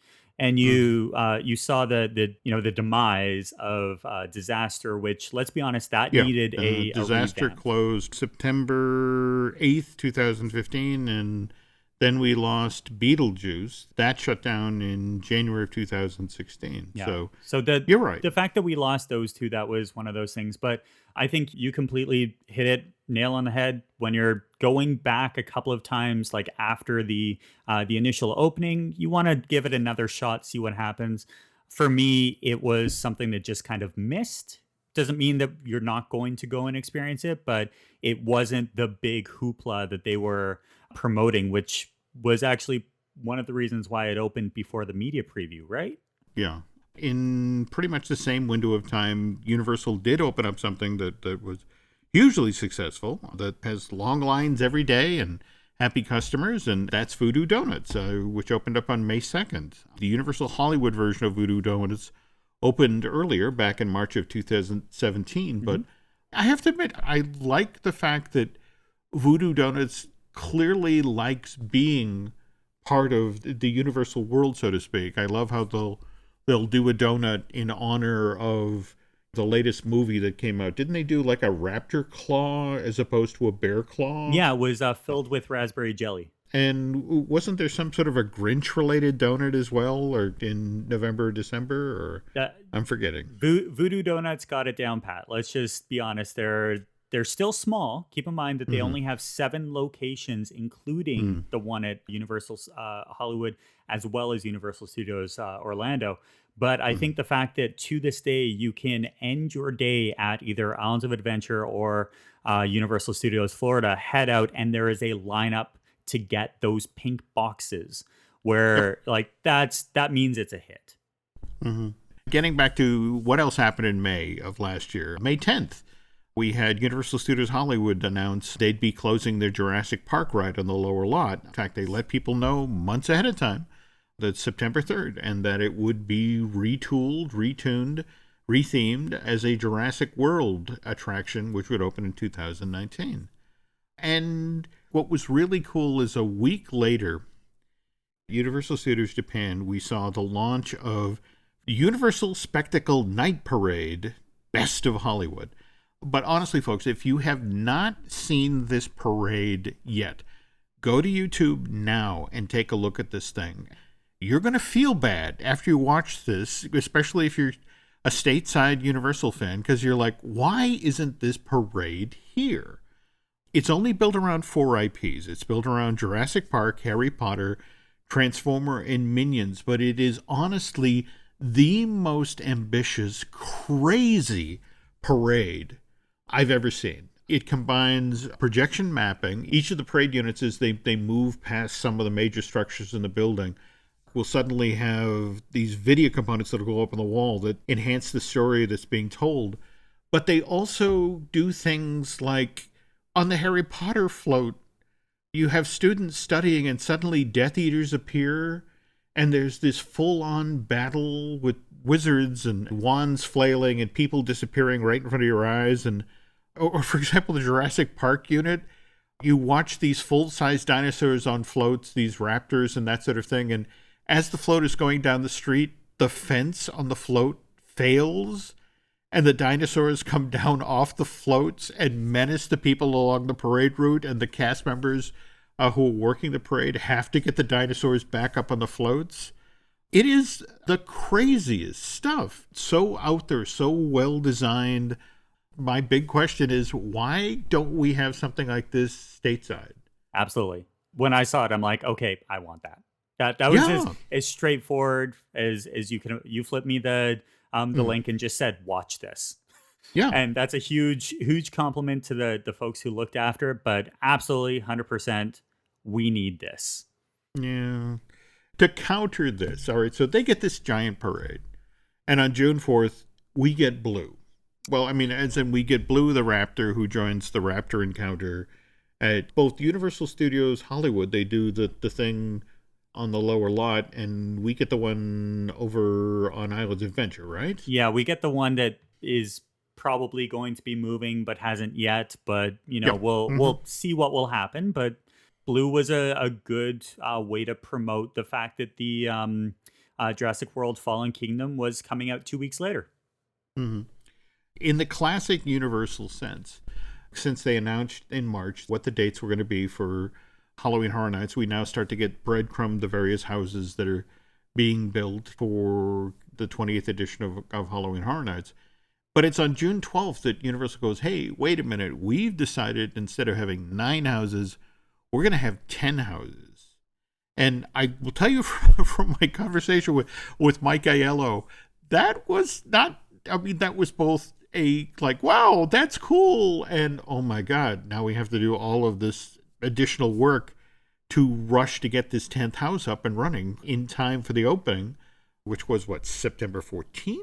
and you saw the demise of Disaster, which, let's be honest, that needed a Disaster revamp. closed September 8th, 2015, and then we lost Beetlejuice. That shut down in January of 2016. Yeah. So you're right. The fact that we lost those two, that was one of those things. But I think you completely hit it nail on the head when you're going back a couple of times, like after the initial opening. You want to give it another shot, see what happens. For me, it was something that just kind of missed. Doesn't mean that you're not going to go and experience it, but it wasn't the big hoopla that they were promoting, which was actually one of the reasons why it opened before the media preview, right? Yeah. In pretty much the same window of time, Universal did open up something that was hugely successful, that has long lines every day and happy customers, and that's Voodoo Donuts, which opened up on May 2nd. The Universal Hollywood version of Voodoo Donuts opened earlier, back in March of 2017, but I have to admit, I like the fact that Voodoo Donuts clearly likes being part of the Universal world, so to speak. I love how they'll do a donut in honor of the latest movie that came out. Didn't they do like a raptor claw as opposed to a bear claw? Yeah, it was filled with raspberry jelly. And wasn't there some sort of a Grinch-related donut as well, or in November or December? Or I'm forgetting. Voodoo Donuts got it down pat. Let's just be honest. They're still small. Keep in mind that they only have 7 locations, including the one at Universal Hollywood, as well as Universal Studios Orlando. But I think the fact that to this day you can end your day at either Islands of Adventure or Universal Studios Florida, head out, and there is a lineup to get those pink boxes where that means it's a hit. Getting back to what else happened in May of last year, May 10th, we had Universal Studios Hollywood announce they'd be closing their Jurassic Park ride on the lower lot. In fact, they let people know months ahead of time that September 3rd, and that it would be retooled, retuned, rethemed as a Jurassic World attraction, which would open in 2019. And what was really cool is a week later, Universal Studios Japan, we saw the launch of Universal Spectacle Night Parade, Best of Hollywood. But honestly, folks, if you have not seen this parade yet, go to YouTube now and take a look at this thing. You're going to feel bad after you watch this, especially if you're a stateside Universal fan, because you're like, why isn't this parade here? It's only built around 4 IPs. It's built around Jurassic Park, Harry Potter, Transformer, and Minions, but it is honestly the most ambitious, crazy parade I've ever seen. It combines projection mapping. Each of the parade units, as they move past some of the major structures in the building, will suddenly have these video components that will go up on the wall that enhance the story that's being told. But they also do things like on the Harry Potter float, you have students studying and suddenly Death Eaters appear, and there's this full-on battle with wizards and wands flailing and people disappearing right in front of your eyes. And or for example, the Jurassic Park unit, you watch these full-size dinosaurs on floats, these raptors and that sort of thing, and as the float is going down the street, the fence on the float fails, and the dinosaurs come down off the floats and menace the people along the parade route, and the cast members who are working the parade have to get the dinosaurs back up on the floats. It is the craziest stuff. So out there, so well designed. My big question is, why don't we have something like this stateside? Absolutely. When I saw it, I'm like, okay, I want that. That was as straightforward as you can. You flipped me the link and just said, watch this. Yeah. And that's a huge compliment to the folks who looked after it, but absolutely 100%, we need this. Yeah. To counter this, all right, so they get this giant parade, and on June 4th, we get Blue. Well, I mean, as in we get Blue the Raptor, who joins the Raptor Encounter at both Universal Studios Hollywood. They do the thing on the lower lot, and we get the one over on Islands of Adventure, right? Yeah, we get the one that is probably going to be moving but hasn't yet, but we'll see what will happen. But Blue was a good way to promote the fact that the Jurassic World Fallen Kingdom was coming out 2 weeks later. Mm-hmm. In the classic Universal sense, since they announced in March what the dates were going to be for Halloween Horror Nights, we now start to get breadcrumb the various houses that are being built for the 20th edition of Halloween Horror Nights. But it's on June 12th that Universal goes, hey, wait a minute, we've decided instead of having 9 houses, we're going to have 10 houses. And I will tell you from my conversation with Mike Aiello, that was not, I mean, that was both wow, that's cool, and oh my God, now we have to do all of this additional work to rush to get this 10th house up and running in time for the opening, which was, September 14th?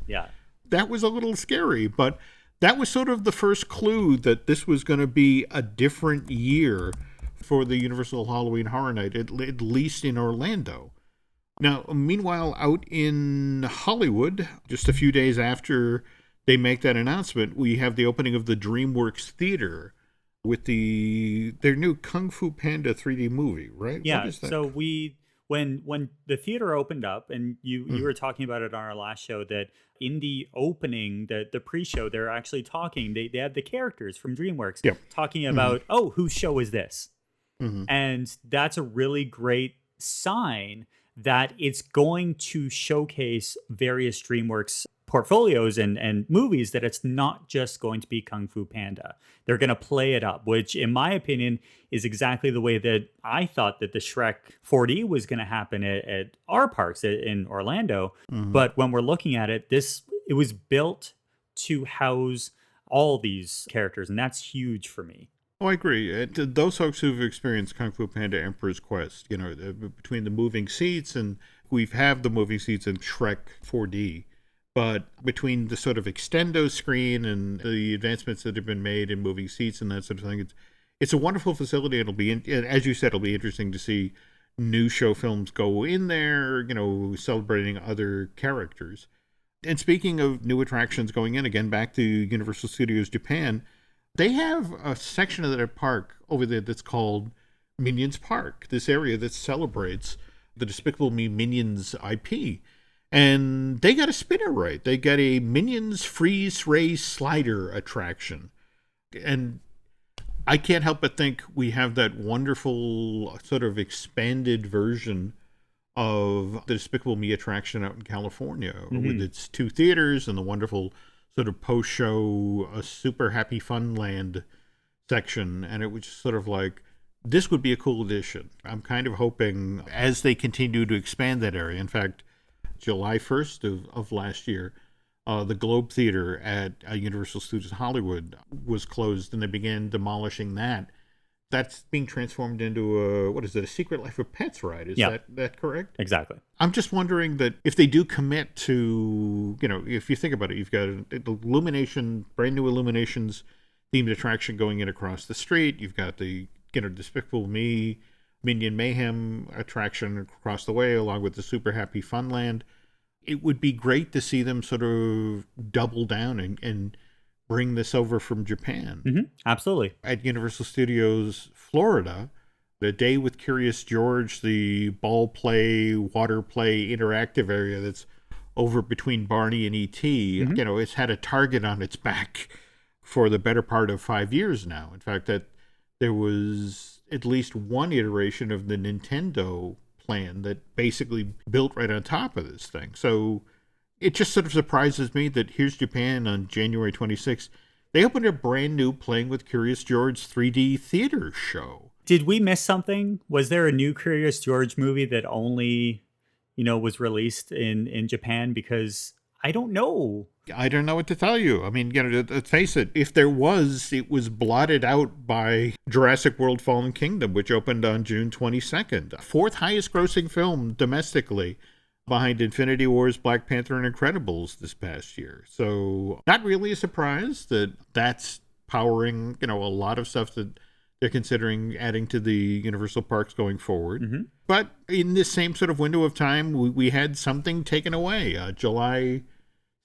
Yeah. That was a little scary, but that was sort of the first clue that this was going to be a different year for the Universal Halloween Horror Night, at least in Orlando. Now, meanwhile, out in Hollywood, just a few days after they make that announcement, we have the opening of the DreamWorks Theater with their new Kung Fu Panda 3D movie, right? Yeah, so when the theater opened up, and you were talking about it on our last show, that in the opening, the pre-show, they're actually talking. They have the characters from DreamWorks talking about, whose show is this? Mm-hmm. And that's a really great sign that it's going to showcase various DreamWorks portfolios and movies, that it's not just going to be Kung Fu Panda. They're going to play it up, which in my opinion is exactly the way that I thought that the Shrek 4D was going to happen at our parks in Orlando. Mm-hmm. But when we're looking at it, it was built to house all these characters, and that's huge for me. Oh, I agree. Those folks who've experienced Kung Fu Panda Emperor's Quest, between the moving seats, and we've had the moving seats in Shrek 4D, but between the sort of extendo screen and the advancements that have been made in moving seats and that sort of thing, it's a wonderful facility. It'll be, as you said, it'll be interesting to see new show films go in there, celebrating other characters. And speaking of new attractions going in, again, back to Universal Studios Japan, they have a section of their park over there that's called Minions Park, this area that celebrates the Despicable Me Minions IP. And they got a spinner right. They got a Minions Freeze Ray Slider attraction. And I can't help but think we have that wonderful sort of expanded version of the Despicable Me attraction out in California, with its 2 theaters and the wonderful sort of post-show Super Happy Fun Land section. And it was just sort of like, this would be a cool addition. I'm kind of hoping as they continue to expand that area. In fact, July 1st of last year, the Globe Theater at Universal Studios Hollywood was closed, and they began demolishing that. That's being transformed into a Secret Life of Pets ride. Is that correct? Exactly. I'm just wondering that if they do commit to, if you think about it, you've got brand new Illuminations themed attraction going in across the street. You've got the, Despicable Me Minion Mayhem attraction across the way, along with the Super Happy Funland. It would be great to see them sort of double down and bring this over from Japan. Mm-hmm. Absolutely. At Universal Studios Florida, the Day with Curious George, the ball play, water play interactive area that's over between Barney and E.T., it's had a target on its back for the better part of 5 years now. In fact, that there was at least one iteration of the Nintendo plan that basically built right on top of this thing. So it just sort of surprises me that here's Japan on January 26th. They opened a brand new Playing with Curious George 3D theater show. Did we miss something? Was there a new Curious George movie that only, was released in Japan? Because I don't know. I don't know what to tell you. I mean, let's face it, if there was, it was blotted out by Jurassic World Fallen Kingdom, which opened on June 22nd. 4th highest grossing film domestically, behind Infinity Wars, Black Panther, and Incredibles this past year. So not really a surprise that that's powering, a lot of stuff that they're considering adding to the Universal parks going forward. Mm-hmm. But in this same sort of window of time, we had something taken away. July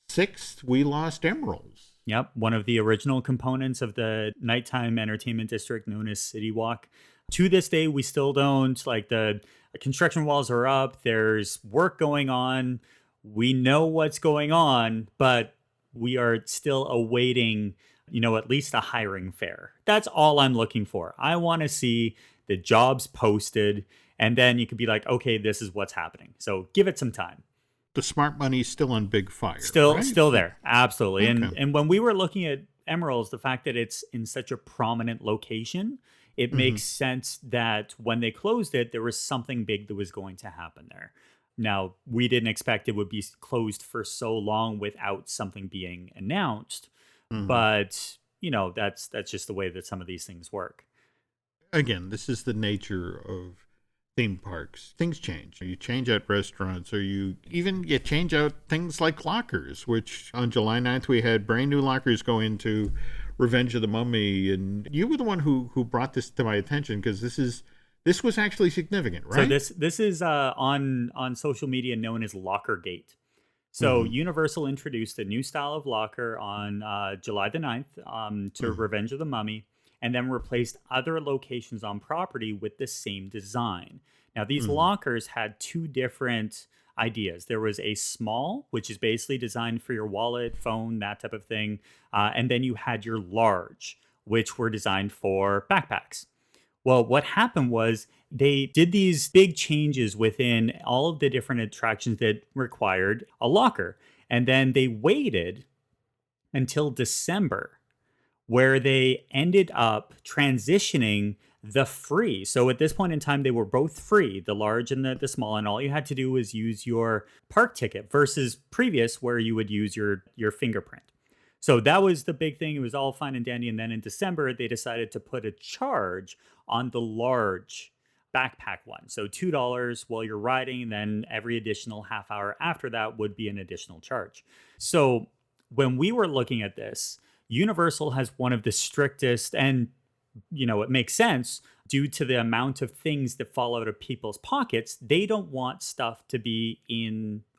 6th, we lost Emeralds. Yep, one of the original components of the nighttime entertainment district known as City Walk To this day, we still don't. Like, the construction walls are up. There's work going on. We know what's going on, but we are still awaiting, at least a hiring fair. That's all I'm looking for. I want to see the jobs posted, and then you could be like, okay, this is what's happening. So give it some time. The smart money's still on big fire. Still there. Absolutely. Okay. And when we were looking at Emeralds, the fact that it's in such a prominent location, it makes sense that when they closed it, there was something big that was going to happen there. Now, we didn't expect it would be closed for so long without something being announced, but that's just the way that some of these things work. Again, this is the nature of theme parks. Things change. You change out restaurants, or you change out things like lockers, which on July 9th we had brand new lockers go into Revenge of the Mummy, and you were the one who brought this to my attention, because this was actually significant, right? So this is on social media known as Lockergate. So Universal introduced a new style of locker on July the 9th to Revenge of the Mummy, and then replaced other locations on property with the same design. Now, these lockers had two different ideas. There was a small, which is basically designed for your wallet, phone, that type of thing. And then you had your large, which were designed for backpacks. Well, what happened was they did these big changes within all of the different attractions that required a locker. And then they waited until December, where they ended up transitioning the free. So at this point in time, they were both free, the large and the small, and all you had to do was use your park ticket versus previous where you would use your fingerprint. So that was the big thing. It was all fine and dandy. And then in December, they decided to put a charge on the large backpack one. So $2 while you're riding, and then every additional half hour after that would be an additional charge. So when we were looking at this, Universal has one of the strictest, and it makes sense due to the amount of things that fall out of people's pockets. They don't want stuff to be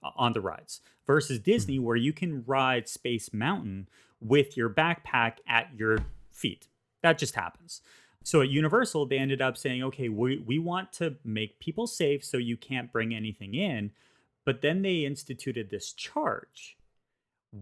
on the rides versus Disney, where you can ride Space Mountain with your backpack at your feet. That just happens. So at Universal, they ended up saying, okay, we want to make people safe, so you can't bring anything in. But then they instituted this charge.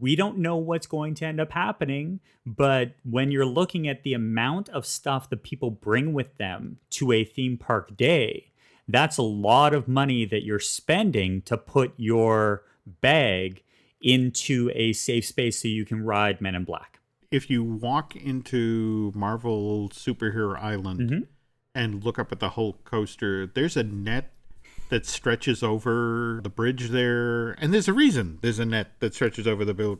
We don't know what's going to end up happening, but when you're looking at the amount of stuff that people bring with them to a theme park day, that's a lot of money that you're spending to put your bag into a safe space so you can ride Men in Black. If you walk into Marvel Superhero Island and look up at the Hulk coaster, there's a net that stretches over the bridge there. And there's a reason there's a net that stretches over the bill,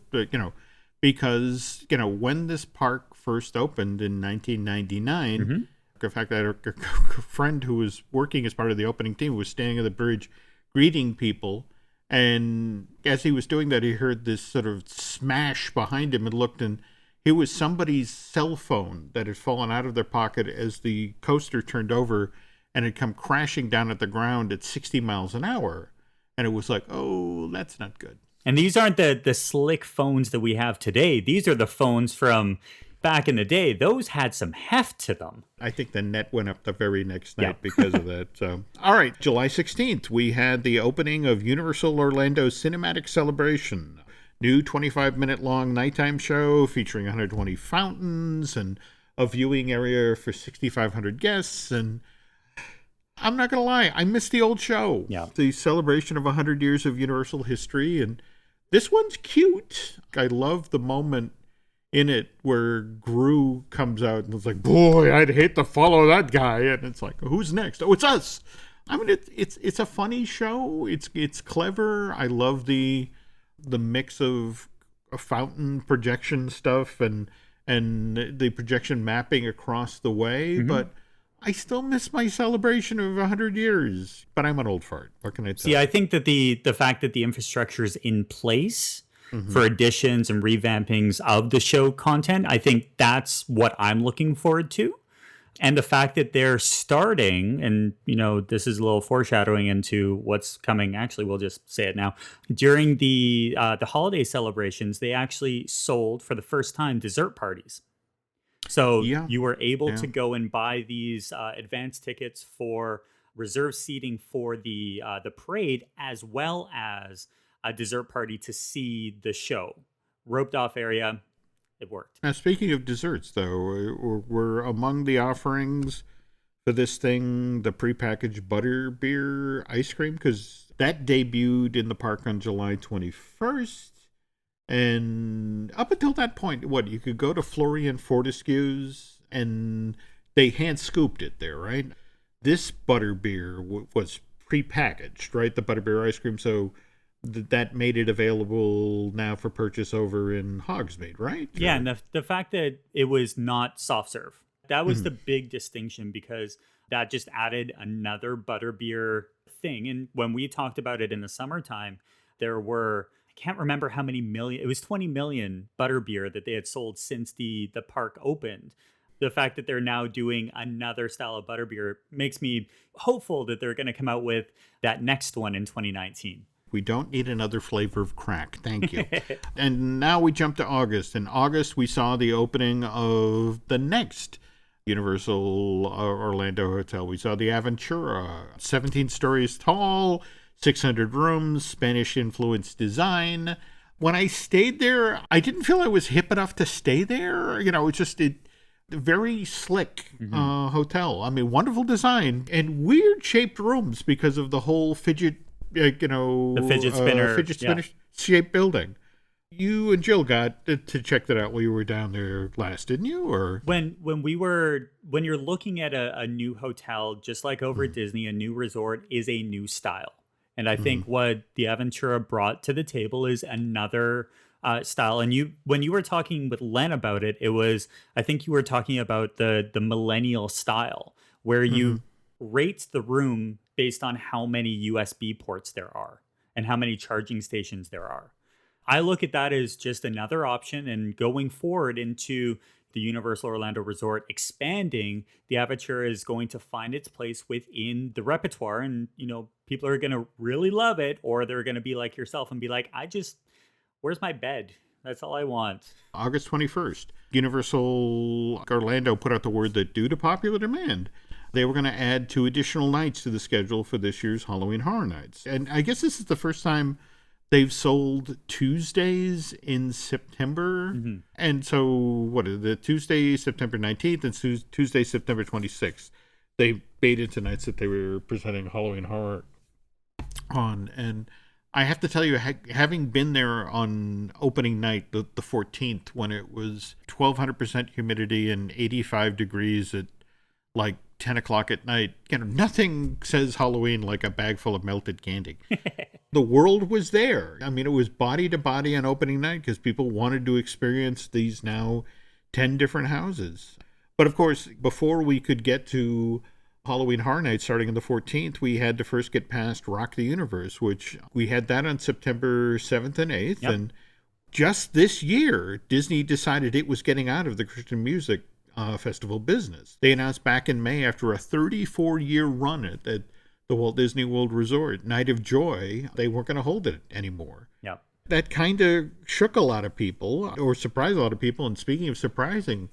because, when this park first opened in 1999, in fact, I had a friend who was working as part of the opening team was standing on the bridge greeting people. And as he was doing that, he heard this sort of smash behind him and looked, and it was somebody's cell phone that had fallen out of their pocket as the coaster turned over and had come crashing down at the ground at 60 miles an hour. And it was like, oh, that's not good. And these aren't the slick phones that we have today. These are the phones from back in the day. Those had some heft to them. I think the net went up the very next night because of that. So, all right, July 16th, we had the opening of Universal Orlando's Cinematic Celebration. New 25-minute long nighttime show featuring 120 fountains and a viewing area for 6,500 guests. And I'm not going to lie, I miss the old show. Yeah. The celebration of 100 years of Universal history. And this one's cute. I love the moment in it where Gru comes out and it's like, boy, I'd hate to follow that guy. And it's like, who's next? Oh, it's us. I mean, it's a funny show. It's clever. I love the mix of a fountain projection stuff and the projection mapping across the way. But I still miss my celebration of 100 years, but I'm an old fart. What can I tell you? See, I think that the fact that the infrastructure is in place for additions and revampings of the show content, I think that's what I'm looking forward to. And the fact that they're starting, and, this is a little foreshadowing into what's coming. Actually, we'll just say it now. During the holiday celebrations, they actually sold for the first time dessert parties. So Yeah. you were able Yeah. to go and buy these advanced tickets for reserve seating for the parade, as well as a dessert party to see the show. Roped off area, it worked. Now, speaking of desserts, though, were among the offerings for this thing the prepackaged butterbeer ice cream? Because that debuted in the park on July 21st. And up until that point, you could go to Florian Fortescue's and they hand scooped it there, right? This butterbeer was prepackaged, right? The butterbeer ice cream. So that made it available now for purchase over in Hogsmeade, right? Yeah, and the fact that it was not soft serve, that was the big distinction, because that just added another butterbeer thing. And when we talked about it in the summertime, there were, I can't remember how many million, it was 20 million butterbeer that they had sold since the park opened. The fact that they're now doing another style of butterbeer makes me hopeful that they're going to come out with that next one in 2019. We don't need another flavor of crack. Thank you. And now we jump to August. In August, we saw the opening of the next Universal Orlando hotel. We saw the Aventura, 17 stories tall, 600 rooms, Spanish-influenced design. When I stayed there, I didn't feel I was hip enough to stay there. It's just a very slick hotel. I mean, wonderful design and weird-shaped rooms because of the whole fidget the fidget spinner shaped building. You and Jill got to check that out while you were down there last, didn't you? Or when you're looking at a new hotel, just like over at Disney, a new resort is a new style. And I think what the Aventura brought to the table is another style. And when you were talking with Len about it, I think you were talking about the millennial style, where you rate the room based on how many USB ports there are and how many charging stations there are. I look at that as just another option, and going forward into the Universal Orlando Resort expanding, the Aventura is going to find its place within the repertoire, and people are going to really love it, or they're going to be like yourself and be like, where's my bed? That's all I want. August 21st, Universal Orlando put out the word that due to popular demand, they were going to add 2 additional nights to the schedule for this year's Halloween Horror Nights. And I guess this is the first time they've sold Tuesdays in September. And so, the Tuesday, September 19th and Tuesday, September 26th, they made into nights that they were presenting Halloween Horror on. And I have to tell you, having been there on opening night, the 14th, when it was 1,200% humidity and 85 degrees at like 10 o'clock at night, nothing says Halloween like a bag full of melted candy. The world was there. I mean, it was body to body on opening night because people wanted to experience these now 10 different houses. But of course, before we could get to Halloween Horror Nights starting on the 14th, we had to first get past Rock the Universe, which we had that on September 7th and 8th. Yep. And just this year, Disney decided it was getting out of the Christian music festival business. They announced back in May, after a 34-year run at the Walt Disney World Resort, Night of Joy, they weren't going to hold it anymore. Yeah. That kind of shook a lot of people, or surprised a lot of people. And speaking of surprising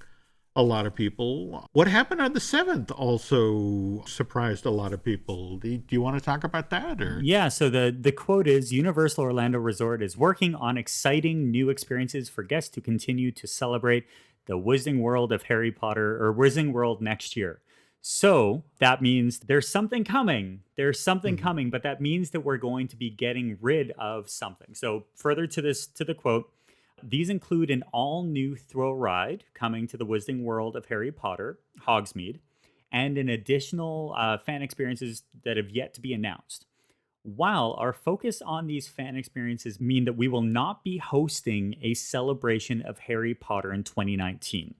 a lot of people, what happened on the 7th also surprised a lot of people. Do you want to talk about that? Or? Yeah, so the quote is, Universal Orlando Resort is working on exciting new experiences for guests to continue to celebrate the Wizarding World of Harry Potter, or Wizarding World, next year. So that means there's something coming. There's something coming, but that means that we're going to be getting rid of something. So further to the quote, these include an all-new thrill ride coming to the Wizarding World of Harry Potter, Hogsmeade, and an additional fan experiences that have yet to be announced. While our focus on these fan experiences mean that we will not be hosting a celebration of Harry Potter in 2019,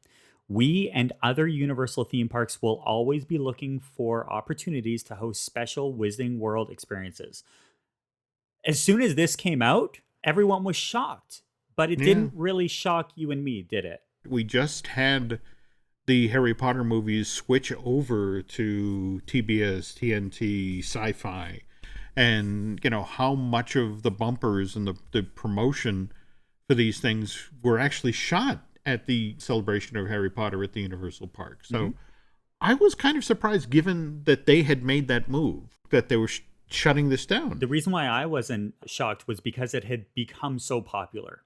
we and other Universal theme parks will always be looking for opportunities to host special Wizarding World experiences. As soon as this came out, everyone was shocked, but it didn't really shock you and me, did it? We just had the Harry Potter movies switch over to TBS, TNT, Sci-Fi. And, how much of the bumpers and the promotion for these things were actually shot at the celebration of Harry Potter at the Universal Park. So I was kind of surprised, given that they had made that move, that they were shutting this down. The reason why I wasn't shocked was because it had become so popular.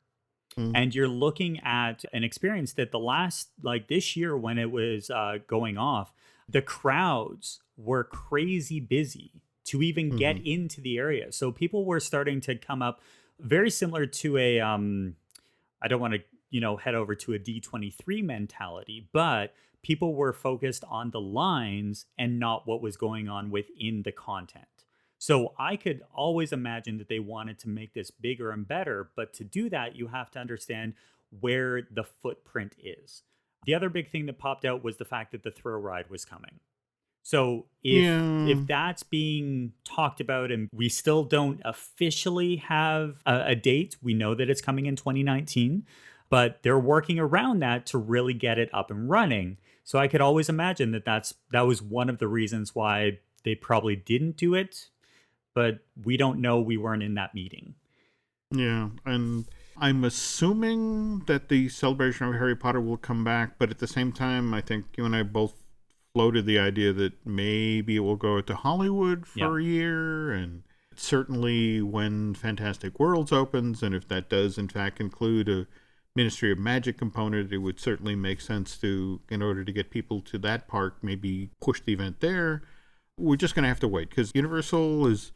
And you're looking at an experience that this year when it was going off, the crowds were crazy busy to even get into the area. So people were starting to come up, very similar to a, I don't want to, head over to a D23 mentality, but people were focused on the lines and not what was going on within the content. So I could always imagine that they wanted to make this bigger and better, but to do that, you have to understand where the footprint is. The other big thing that popped out was the fact that the thrill ride was coming. So if that's being talked about and we still don't officially have a date, we know that it's coming in 2019, but they're working around that to really get it up and running. So I could always imagine that was one of the reasons why they probably didn't do it, but we don't know. We weren't in that meeting. Yeah, and I'm assuming that the celebration of Harry Potter will come back, but at the same time, I think you and I both floated the idea that maybe it will go to Hollywood for a year, and certainly when Fantastic Worlds opens, and if that does in fact include a Ministry of Magic component, it would certainly make sense to, in order to get people to that park, maybe push the event there. We're just going to have to wait, because Universal is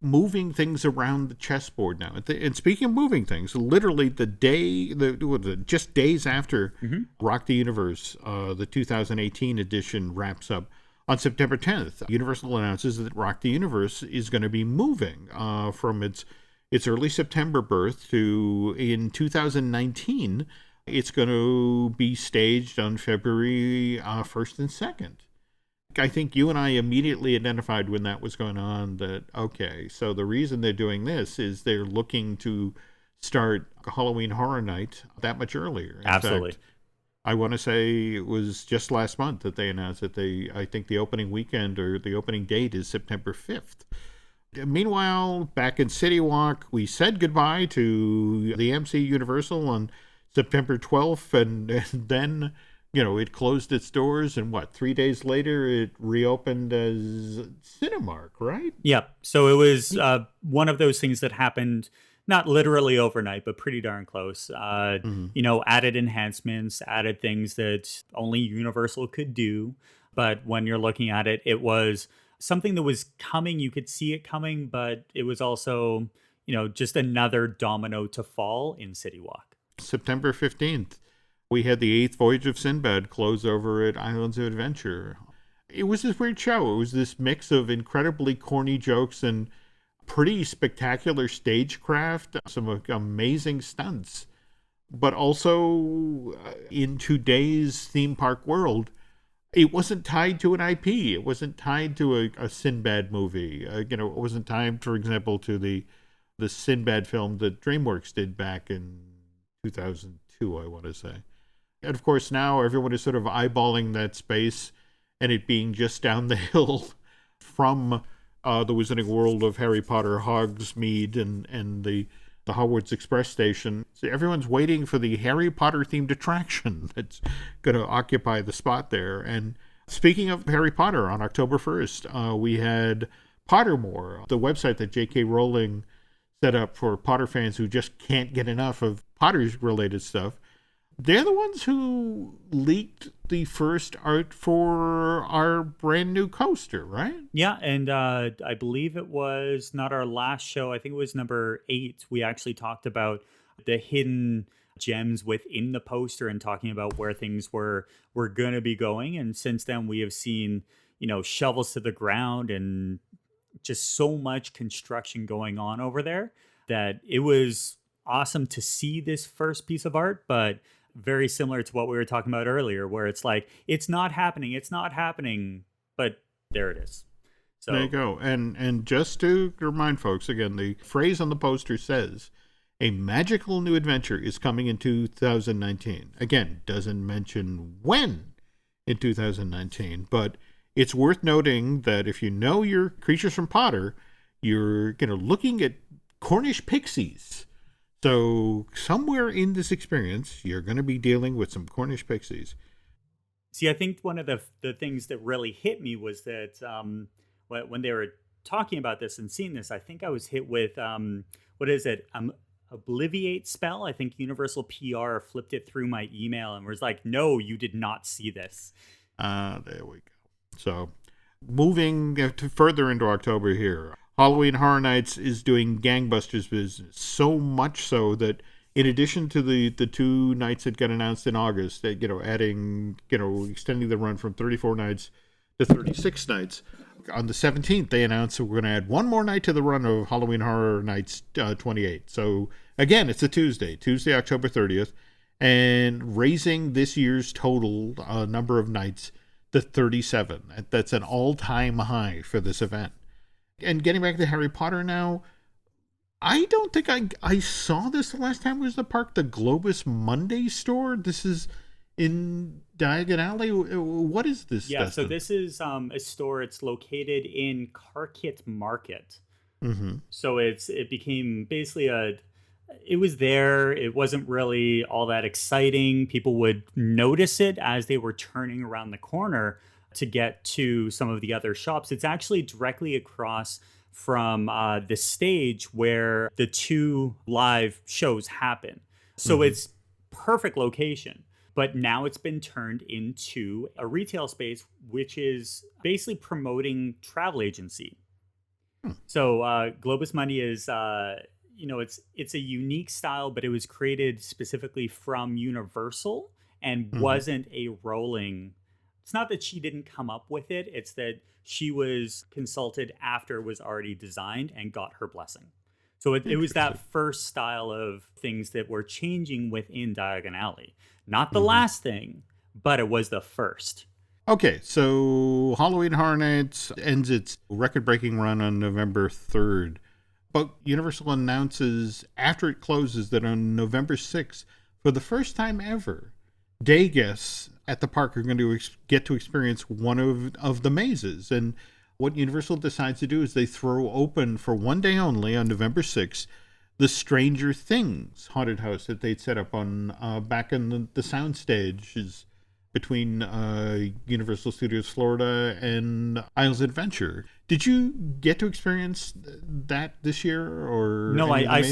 moving things around the chessboard now. And speaking of moving things, literally just days after Rock the Universe, the 2018 edition wraps up, on September 10th, Universal announces that Rock the Universe is going to be moving from its early September birth to, in 2019, it's going to be staged on February 1st and 2nd. I think you and I immediately identified when that was going on that, okay, so the reason they're doing this is they're looking to start Halloween Horror Night that much earlier. Absolutely. In fact, I want to say it was just last month that they announced that I think the opening weekend or the opening date is September 5th. Meanwhile, back in City Walk, we said goodbye to the MC Universal on September 12th, and then it closed its doors, and 3 days later, it reopened as Cinemark, right? Yep. So it was one of those things that happened not literally overnight, but pretty darn close. Added enhancements, added things that only Universal could do. But when you're looking at it, it was something that was coming. You could see it coming, but it was also, just another domino to fall in City Walk. September 15th. We had the 8th Voyage of Sinbad close over at Islands of Adventure. It was this weird show. It was this mix of incredibly corny jokes and pretty spectacular stagecraft, some amazing stunts. But also, in today's theme park world, it wasn't tied to an IP. It wasn't tied to a Sinbad movie. It wasn't tied, for example, to the Sinbad film that DreamWorks did back in 2002, I want to say. And of course, now everyone is sort of eyeballing that space and it being just down the hill from the Wizarding World of Harry Potter, Hogsmeade, and the Hogwarts Express station. So everyone's waiting for the Harry Potter-themed attraction that's going to occupy the spot there. And speaking of Harry Potter, on October 1st, we had Pottermore, the website that J.K. Rowling set up for Potter fans who just can't get enough of Potter's-related stuff. They're the ones who leaked the first art for our brand new coaster, right? Yeah, and I believe it was not our last show. I think it was number 8. We actually talked about the hidden gems within the poster and talking about where things were going to be going. And since then, we have seen, shovels to the ground and just so much construction going on over there that it was awesome to see this first piece of art, but very similar to what we were talking about earlier, where it's like, it's not happening, but there it is. So there you go. And just to remind folks, again, the phrase on the poster says, a magical new adventure is coming in 2019. Again, doesn't mention when in 2019, but it's worth noting that if you know your creatures from Potter, you're looking at Cornish pixies. So somewhere in this experience, you're going to be dealing with some Cornish pixies. See, I think one of the things that really hit me was that when they were talking about this and seeing this, I think I was hit with what is it? Obliviate spell. I think Universal PR flipped it through my email and was like, "No, you did not see this." There we go. So moving to further into October here, Halloween Horror Nights is doing gangbusters business. So much so that in addition to the 2 nights that got announced in August, that adding extending the run from 34 nights to 36 nights. On the 17th, they announced that we're going to add one more night to the run of Halloween Horror Nights 28. So again, it's a Tuesday, October 30th, and raising this year's total number of nights to 37. That's an all-time high for this event. And getting back to Harry Potter now, I don't think I saw this the last time I was at the park, the Globus Monday store. This is in Diagon Alley. What is this? Yeah, Dustin? so this is a store. It's located in Carkit Market. Mm-hmm. So it became basically it was there. It wasn't really all that exciting. People would notice it as they were turning around the corner to get to some of the other shops. It's actually directly across from the stage where the 2 live shows happen. So it's perfect location. But now it's been turned into a retail space, which is basically promoting travel agency. So Globus Money is, it's a unique style, but it was created specifically from Universal and wasn't a rolling. It's not that she didn't come up with it. It's that she was consulted after it was already designed and got her blessing. So it was that first style of things that were changing within Diagon Alley. Not the last thing, but it was the first. Okay, so Halloween Horror Nights ends its record-breaking run on November 3rd. But Universal announces after it closes that on November 6th, for the first time ever, day guests at the park are going to get to experience one of the mazes. And what Universal decides to do is they throw open for one day only on November 6th the Stranger Things haunted house that they'd set up on back in the sound stages between Universal Studios Florida and Isles Adventure. Did you get to experience that this year, or no? I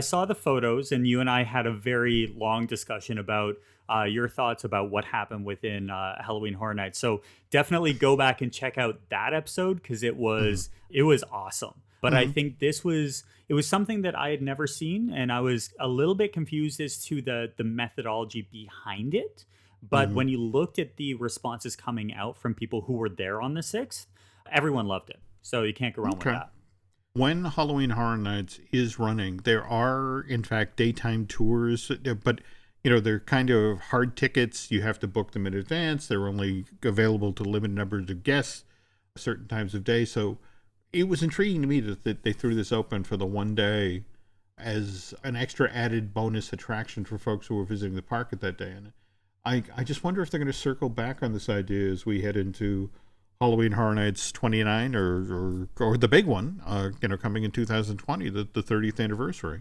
saw the photos, and you and I had a very long discussion about your thoughts about what happened within Halloween Horror Nights. So definitely go back and check out that episode because it was awesome. But I think it was something that I had never seen, and I was a little bit confused as to the methodology behind it. But when you looked at the responses coming out from people who were there on the 6th, everyone loved it. So you can't go wrong with that. When Halloween Horror Nights is running, there are, in fact, daytime tours, but they're kind of hard tickets. You have to book them in advance. They're only available to limited numbers of guests certain times of day. So it was intriguing to me that they threw this open for the one day as an extra added bonus attraction for folks who were visiting the park at that day. And I just wonder if they're going to circle back on this idea as we head into Halloween Horror Nights 29 or the big one, coming in 2020, the 30th anniversary.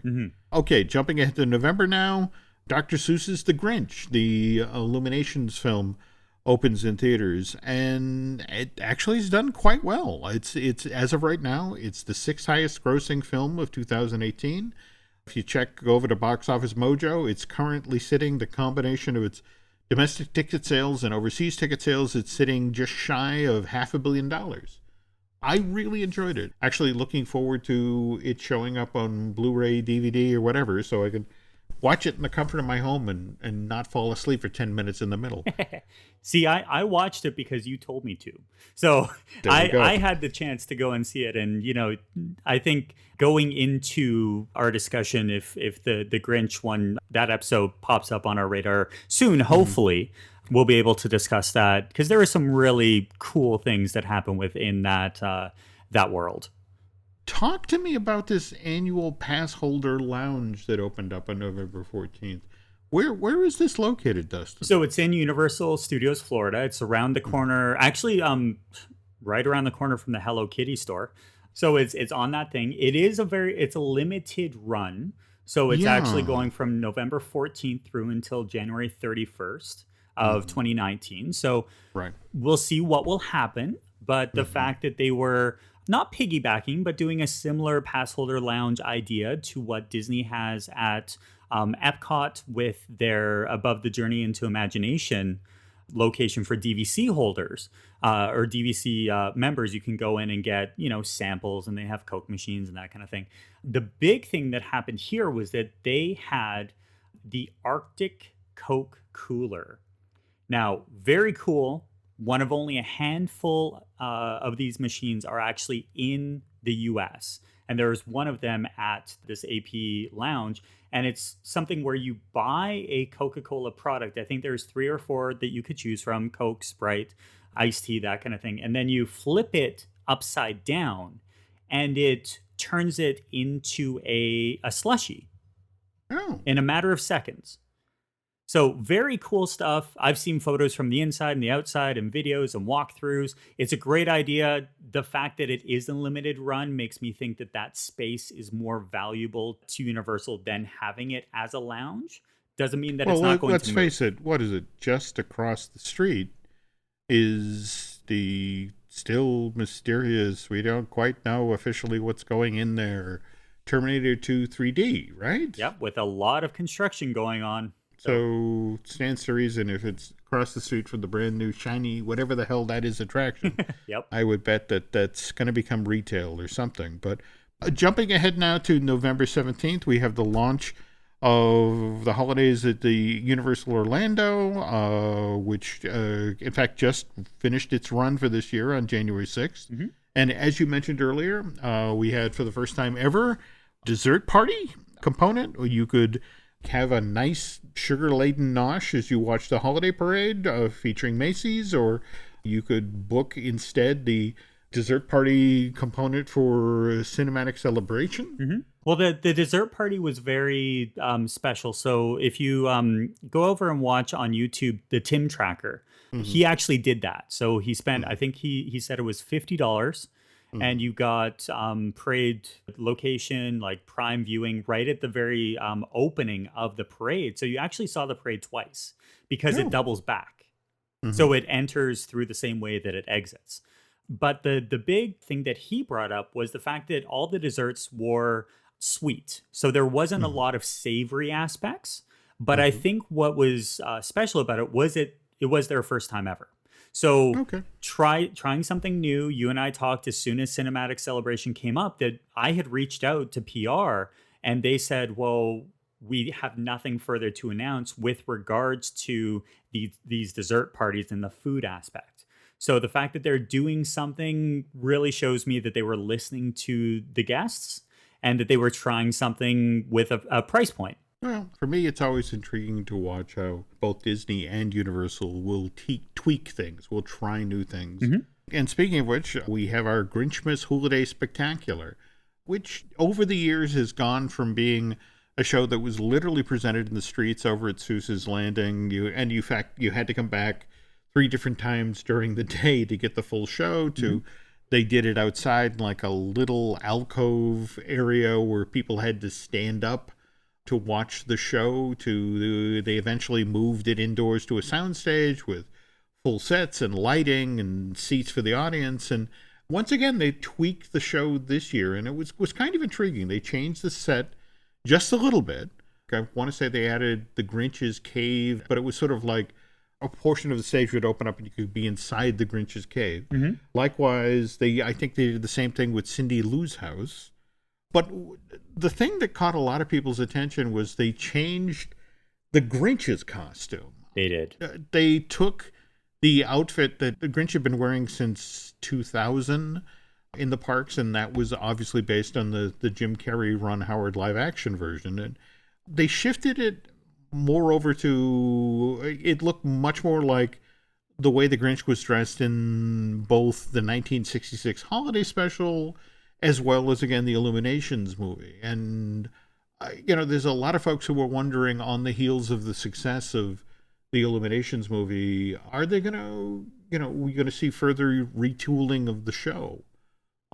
Okay, jumping ahead to November now, Dr. Seuss's The Grinch, the Illuminations film, opens in theaters, and it actually has done quite well. It's as of right now, it's the 6th highest grossing film of 2018. If you go over to Box Office Mojo, it's currently sitting, the combination of its domestic ticket sales and overseas ticket sales, it's sitting just shy of $500 million. I really enjoyed it. Actually looking forward to it showing up on Blu-ray, DVD, or whatever, so I can watch it in the comfort of my home and not fall asleep for 10 minutes in the middle. See, I watched it because you told me to. So I had the chance to go and see it. And, I think going into our discussion, if the Grinch one, that episode pops up on our radar soon, hopefully, we'll be able to discuss that. Because there are some really cool things that happen within that world. Talk to me about this annual pass holder lounge that opened up on November 14th. Where is this located, Dustin? So it's in Universal Studios Florida. It's around the corner, actually, right around the corner from the Hello Kitty store. So it's on that thing. It's a limited run. So it's actually Yeah. going from November 14th through until January 31st of 2019. So Right. we'll see what will happen. But the Mhm. fact that they were not piggybacking, but doing a similar pass holder lounge idea to what Disney has at Epcot with their Above the Journey into Imagination location for DVC holders or DVC members, you can go in and get, samples, and they have Coke machines and that kind of thing. The big thing that happened here was that they had the Arctic Coke cooler. Now, very cool. One of only a handful of these machines are actually in the US. And there's one of them at this AP lounge. And it's something where you buy a Coca-Cola product. I think there's 3 or 4 that you could choose from: Coke, Sprite, iced tea, that kind of thing. And then you flip it upside down and it turns it into a slushie Oh. in a matter of seconds. So very cool stuff. I've seen photos from the inside and the outside and videos and walkthroughs. It's a great idea. The fact that it is a limited run makes me think that that space is more valuable to Universal than having it as a lounge. Doesn't mean that Well, it's not going let's to move. face it. What is it? Just across the street is the still mysterious, we don't quite know officially what's going in there, Terminator 2 3D, right? Yep, with a lot of construction going on. So stands to reason if it's across the street from the brand new shiny whatever the hell that is attraction, Yep. I would bet that that's going to become retail or something. But jumping ahead now to November 17th, we have the launch of the holidays at the Universal Orlando, which in fact just finished its run for this year on January 6th. Mm-hmm. And as you mentioned earlier, we had for the first time ever dessert party component. You could have a nice sugar-laden nosh as you watch the holiday parade featuring Macy's, or you could book instead the dessert party component for cinematic celebration. Mm-hmm. Well, the dessert party was very special. So if you go over and watch on YouTube the Tim Tracker, he actually did that. So he spent, I think he said it was $50. And you got parade location, like prime viewing, right at the very opening of the parade. So you actually saw the parade twice because it doubles back. So it enters through the same way that it exits. But the big thing that he brought up was the fact that all the desserts were sweet. So there wasn't a lot of savory aspects. But I think what was special about it was it was their first time ever. So trying something new. You and I talked as soon as Cinematic Celebration came up that I had reached out to PR and they said, well, we have nothing further to announce with regards to these dessert parties and the food aspect. So the fact that they're doing something really shows me that they were listening to the guests and that they were trying something with a price point. Well, for me, it's always intriguing to watch how both Disney and Universal will tweak things, will try new things. And speaking of which, we have our Grinchmas Holiday Spectacular, which over the years has gone from being a show that was literally presented in the streets over at Seuss's Landing. You had to come back 3 different times during the day to get the full show, to they did it outside in like a little alcove area where people had to stand up to watch the show, they eventually moved it indoors to a soundstage with full sets and lighting and seats for the audience. And once again, they tweaked the show this year, and it was kind of intriguing. They changed the set just a little bit. I want to say they added the Grinch's cave, but it was sort of like a portion of the stage would open up and you could be inside the Grinch's cave. Likewise, I think they did the same thing with Cindy Lou's house. But the thing that caught a lot of people's attention was they changed the Grinch's costume. They did. They took the outfit that the Grinch had been wearing since 2000 in the parks, and that was obviously based on the Jim Carrey, Ron Howard live action version. And they shifted it more over to, it looked much more like the way the Grinch was dressed in both the 1966 holiday special as well as, again, the Illuminations movie. And, there's a lot of folks who were wondering, on the heels of the success of the Illuminations movie, are they going to, we're going to see further retooling of the show?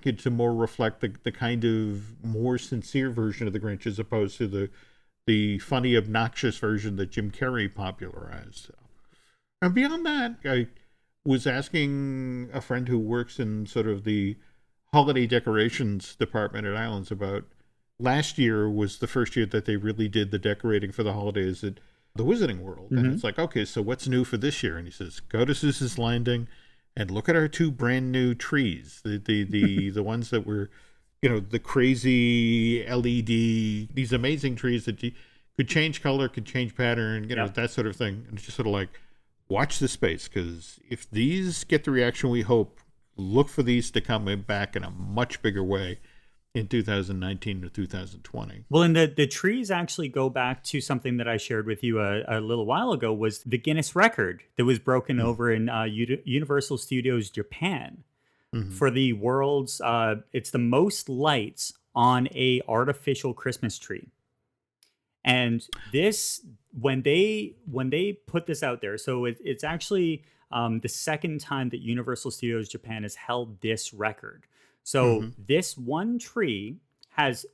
to more reflect the kind of more sincere version of the Grinch as opposed to the funny, obnoxious version that Jim Carrey popularized. And beyond that, I was asking a friend who works in sort of the holiday decorations department at Islands about last year was the first year that they really did the decorating for the holidays at the Wizarding World. And it's like, okay, so what's new for this year? And he says, go to Seuss's Landing and look at our 2 brand new trees. The ones that were, the crazy LED, these amazing trees that you could change color, could change pattern, that sort of thing. And it's just sort of like, watch the space, because if these get the reaction we hope, look for these to come back in a much bigger way in 2019 or 2020. Well, and the trees actually go back to something that I shared with you a little while ago, was the Guinness record that was broken over in Universal Studios Japan for the world's, it's the most lights on a artificial Christmas tree. And this, when they put this out there, so it's actually the second time that Universal Studios Japan has held this record. So this one tree has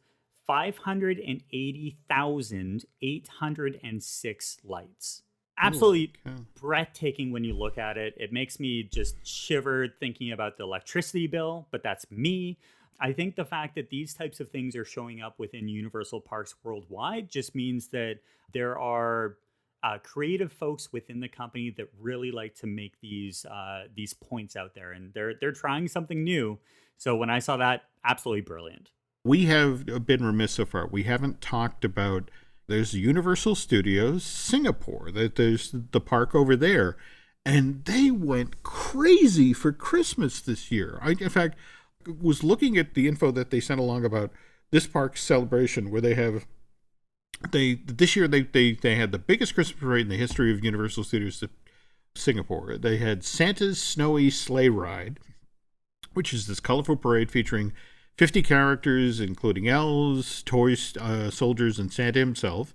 580,806 lights. Absolutely breathtaking when you look at it. It makes me just shiver thinking about the electricity bill, but that's me. I think the fact that these types of things are showing up within Universal Parks worldwide just means that there are creative folks within the company that really like to make these points out there, and they're trying something new. So when I saw that, absolutely brilliant. We have been remiss so far. We haven't talked about, there's Universal Studios Singapore, there's the park over there, and they went crazy for Christmas this year. I, in fact, was looking at the info that they sent along about this park's celebration, where this year they had the biggest Christmas parade in the history of Universal Studios Singapore. They had Santa's Snowy Sleigh Ride, which is this colorful parade featuring 50 characters, including elves, toys, soldiers, and Santa himself.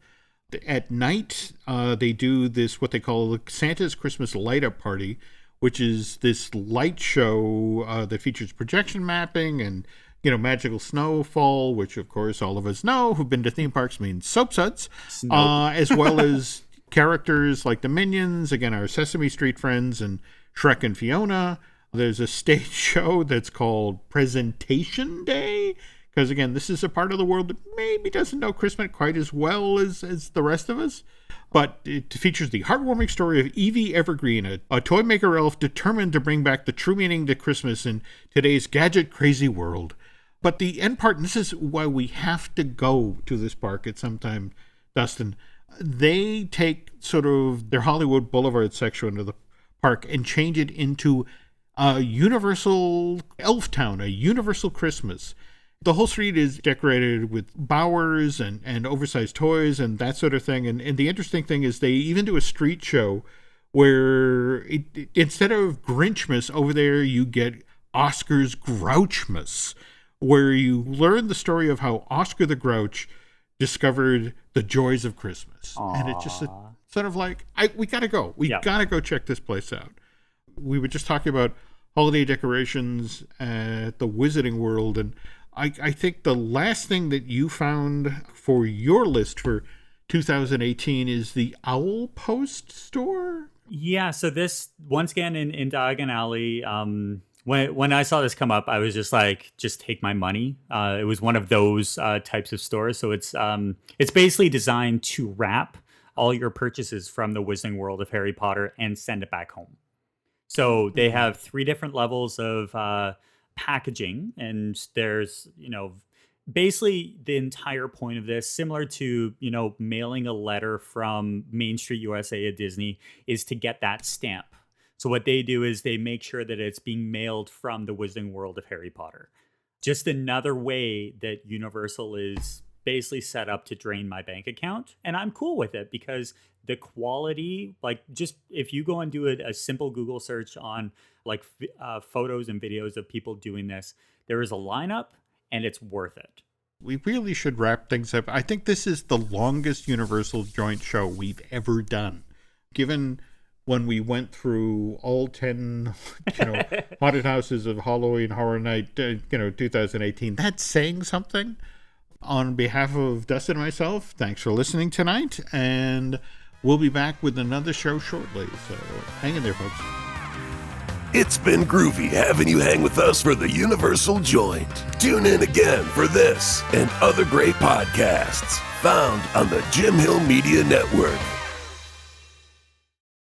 At night, they do this, what they call Santa's Christmas Light Up Party, which is this light show that features projection mapping and, magical snowfall, which, of course, all of us know who've been to theme parks means soap suds, as well as characters like the Minions, again, our Sesame Street friends, and Shrek and Fiona. There's a stage show that's called Presentation Day, because, again, this is a part of the world that maybe doesn't know Christmas quite as well as the rest of us. But it features the heartwarming story of Evie Evergreen, a toy maker elf determined to bring back the true meaning to Christmas in today's gadget-crazy world. But the end part, and this is why we have to go to this park at some time, Dustin, they take sort of their Hollywood Boulevard section of the park and change it into a Universal Elf Town, a Universal Christmas. The whole street is decorated with bowers and oversized toys and that sort of thing. And the interesting thing is they even do a street show where instead of Grinchmas over there, you get Oscar's Grouchmas, where you learn the story of how Oscar the Grouch discovered the joys of Christmas. Aww. And it's just sort of like, we got to go. We got to go check this place out. We were just talking about holiday decorations at the Wizarding World, and I think the last thing that you found for your list for 2018 is the Owl Post store? Yeah, so this, once again, in Diagon Alley, when I saw this come up, I was just like, just take my money. It was one of those types of stores. So it's basically designed to wrap all your purchases from the Wizarding World of Harry Potter and send it back home. So they have 3 different levels of packaging, and there's, basically the entire point of this, similar to, mailing a letter from Main Street USA at Disney, is to get that stamp. So what they do is they make sure that it's being mailed from the Wizarding World of Harry Potter. Just another way that Universal is basically set up to drain my bank account. And I'm cool with it because the quality, just if you go and do a simple Google search on photos and videos of people doing this, there is a lineup and it's worth it. We really should wrap things up. I think this is the longest Universal joint show we've ever done. Given when we went through all 10, haunted houses of Halloween Horror Night, 2018. That's saying something. On behalf of Dustin and myself, thanks for listening tonight, and we'll be back with another show shortly. So hang in there, folks. It's been groovy having you hang with us for the Universal Joint. Tune in again for this and other great podcasts found on the Jim Hill Media Network.